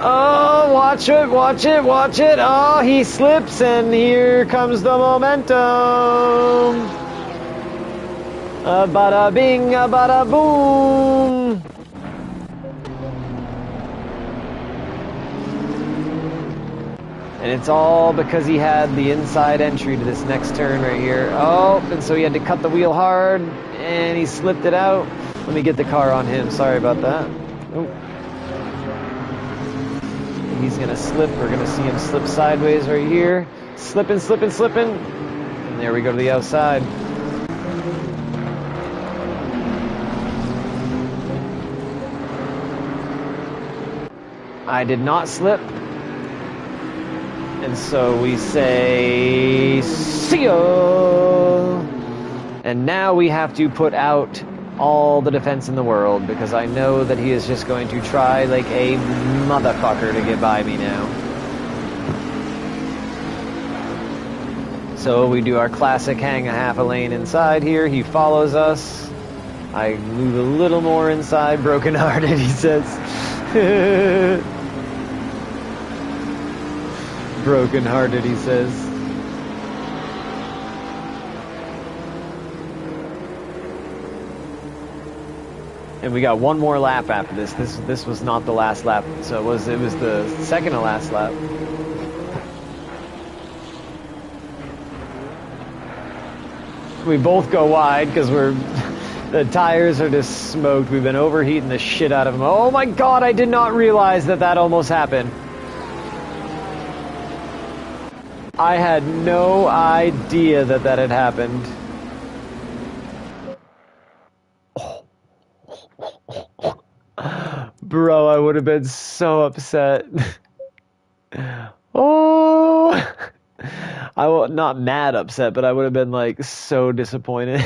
oh, watch it, watch it, watch it. Oh, he slips, and here comes the momentum. A bada bing, a bada boom. And it's all because he had the inside entry to this next turn right here. Oh, and so he had to cut the wheel hard, and he slipped it out. Let me get the car on him. Sorry about that. Oh. He's gonna slip. We're gonna see him slip sideways right here. Slipping, slipping, slipping. And there we go to the outside. I did not slip. And so we say, see ya! And now we have to put out all the defense in the world, because I know that he is just going to try like a motherfucker to get by me now. So we do our classic hang a half a lane inside here. He follows us. I move a little more inside, broken-hearted, he says. Broken-hearted, he says. And we got one more lap after this. This was not the last lap, so it was the second to last lap. We both go wide because the tires are just smoked. We've been overheating the shit out of them. Oh my god, I did not realize that almost happened. I had no idea that had happened. Bro, I would have been so upset. Oh, not mad upset, but I would have been like so disappointed.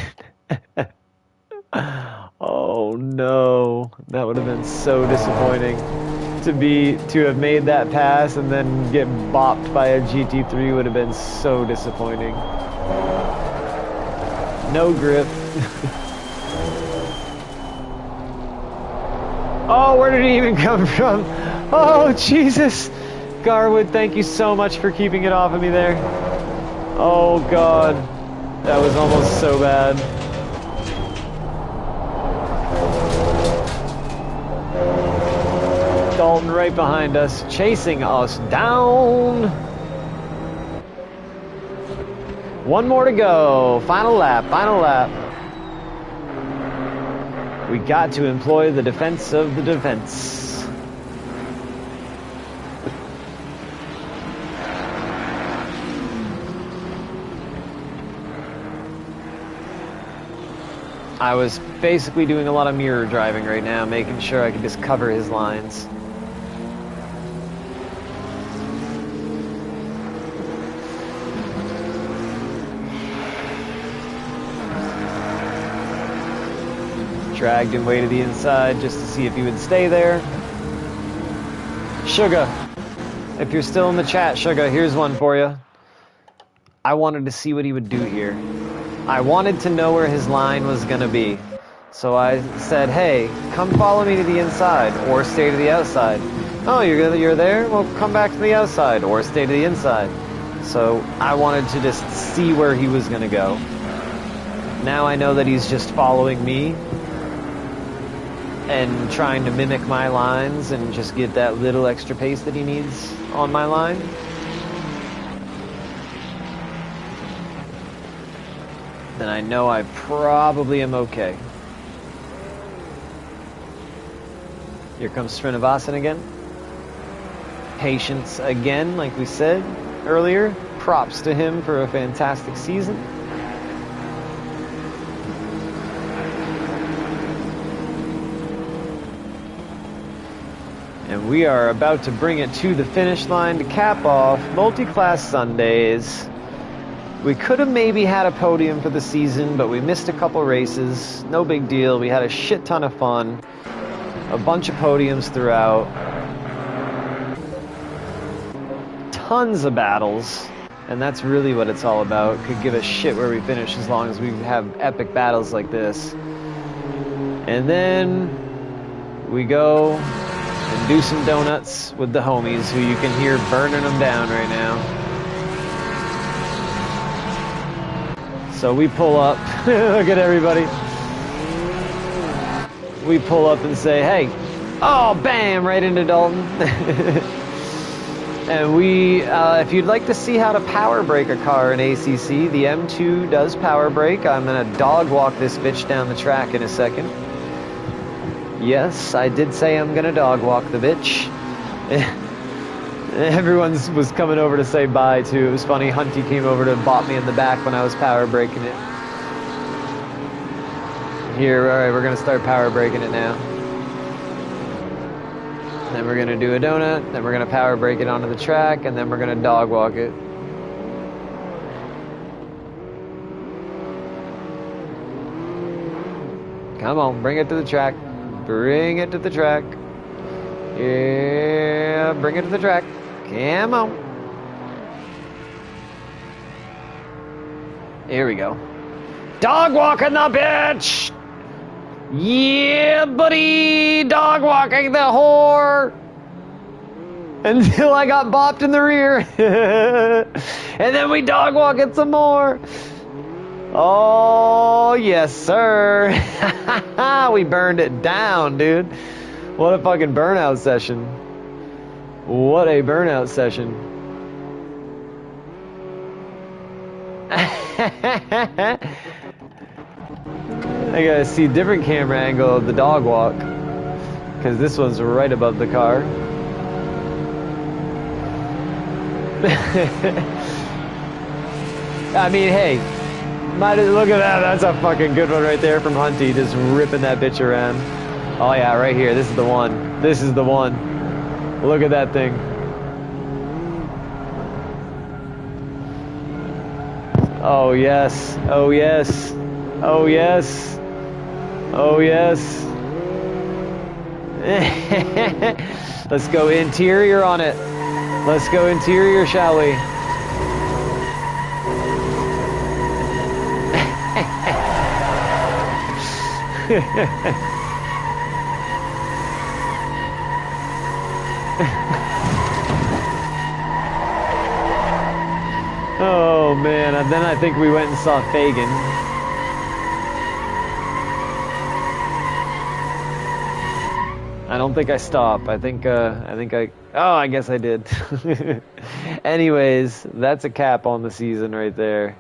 Oh no, that would have been so disappointing to have made that pass and then get bopped by a GT3 would have been so disappointing. No grip. Oh, where did he even come from? Oh, Jesus. Garwood, thank you so much for keeping it off of me there. Oh, God. That was almost so bad. Dalton right behind us, chasing us down. One more to go. Final lap, final lap. We got to employ the defense of the defense. I was basically doing a lot of mirror driving right now, making sure I could just cover his lines. Dragged him way to the inside just to see if he would stay there. Sugar, if you're still in the chat, Sugar, here's one for you. I wanted to see what he would do here. I wanted to know where his line was going to be. So I said, hey, come follow me to the inside or stay to the outside. Oh, you're there? Well, come back to the outside or stay to the inside. So I wanted to just see where he was going to go. Now I know that he's just following me and trying to mimic my lines and just get that little extra pace that he needs on my line. Then I know I probably am okay. Here comes Srinivasan again. Patience again, like we said earlier. Props to him for a fantastic season. And we are about to bring it to the finish line to cap off Multi-Class Sundays. We could have maybe had a podium for the season, but we missed a couple races. No big deal. We had a shit ton of fun. A bunch of podiums throughout. Tons of battles. And that's really what it's all about. Could give a shit where we finish as long as we have epic battles like this. And then we go and do some donuts with the homies who you can hear burning them down right now. So we pull up, look at everybody. We pull up and say, hey, oh, bam, right into Dalton. And we, if you'd like to see how to power brake a car in ACC, the M2 does power brake. I'm going to dog walk this bitch down the track in a second. Yes, I did say I'm going to dog walk the bitch. Everyone was coming over to say bye, too. It was funny. Hunty came over to bop me in the back when I was power braking it. Here, alright, we're going to start power braking it now. Then we're going to do a donut, then we're going to power brake it onto the track, and then we're going to dog walk it. Come on, bring it to the track. Bring it to the track. Yeah, bring it to the track. Come on. Here we go. Dog walking the bitch! Yeah, buddy! Dog walking the whore! Until I got bopped in the rear. And then we dog walk it some more. Oh, yes, sir. We burned it down, dude. What a fucking burnout session. What a burnout session. I gotta see a different camera angle of the dog walk, because this one's right above the car. I mean, hey, look at that. That's a fucking good one right there from Hunty, just ripping that bitch around. Oh yeah, right here. This is the one. This is the one. Look at that thing. Oh yes. Oh yes. Oh yes. Oh yes. Let's go interior on it. Let's go interior, shall we? Oh man, and then I think we went and saw Fagin. I don't think I stopped. Oh, I guess I did. Anyways, that's a cap on the season right there.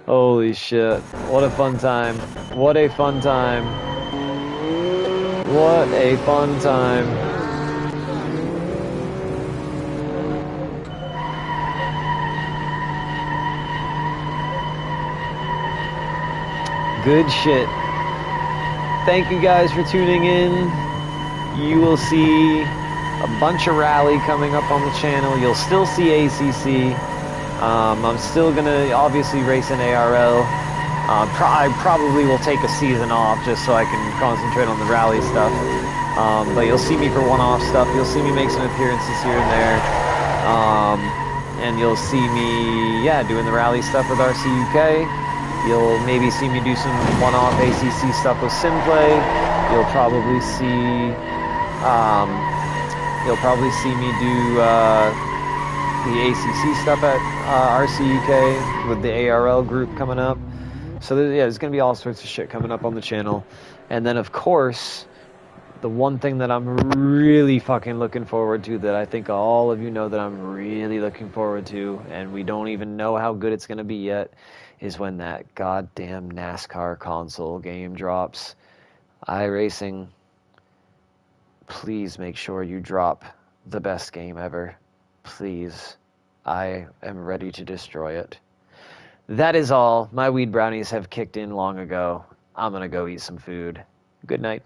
Holy shit. What a fun time. What a fun time. What a fun time. Good shit. Thank you guys for tuning in. You will see a bunch of rally coming up on the channel. You'll still see ACC. I'm still gonna obviously race in ARL. I probably will take a season off just so I can concentrate on the rally stuff. But you'll see me for one-off stuff. You'll see me make some appearances here and there. And you'll see me, yeah, doing the rally stuff with RCUK. You'll maybe see me do some one-off ACC stuff with Simplay. You'll probably see me do the ACC stuff at RCUK with the ARL group coming up. So there's going to be all sorts of shit coming up on the channel. And then, of course, the one thing that I'm really fucking looking forward to, that I think all of you know that I'm really looking forward to, and we don't even know how good it's going to be yet, is when that goddamn NASCAR console game drops. iRacing, please make sure you drop the best game ever. Please. I am ready to destroy it. That is all. My weed brownies have kicked in long ago. I'm gonna go eat some food. Good night.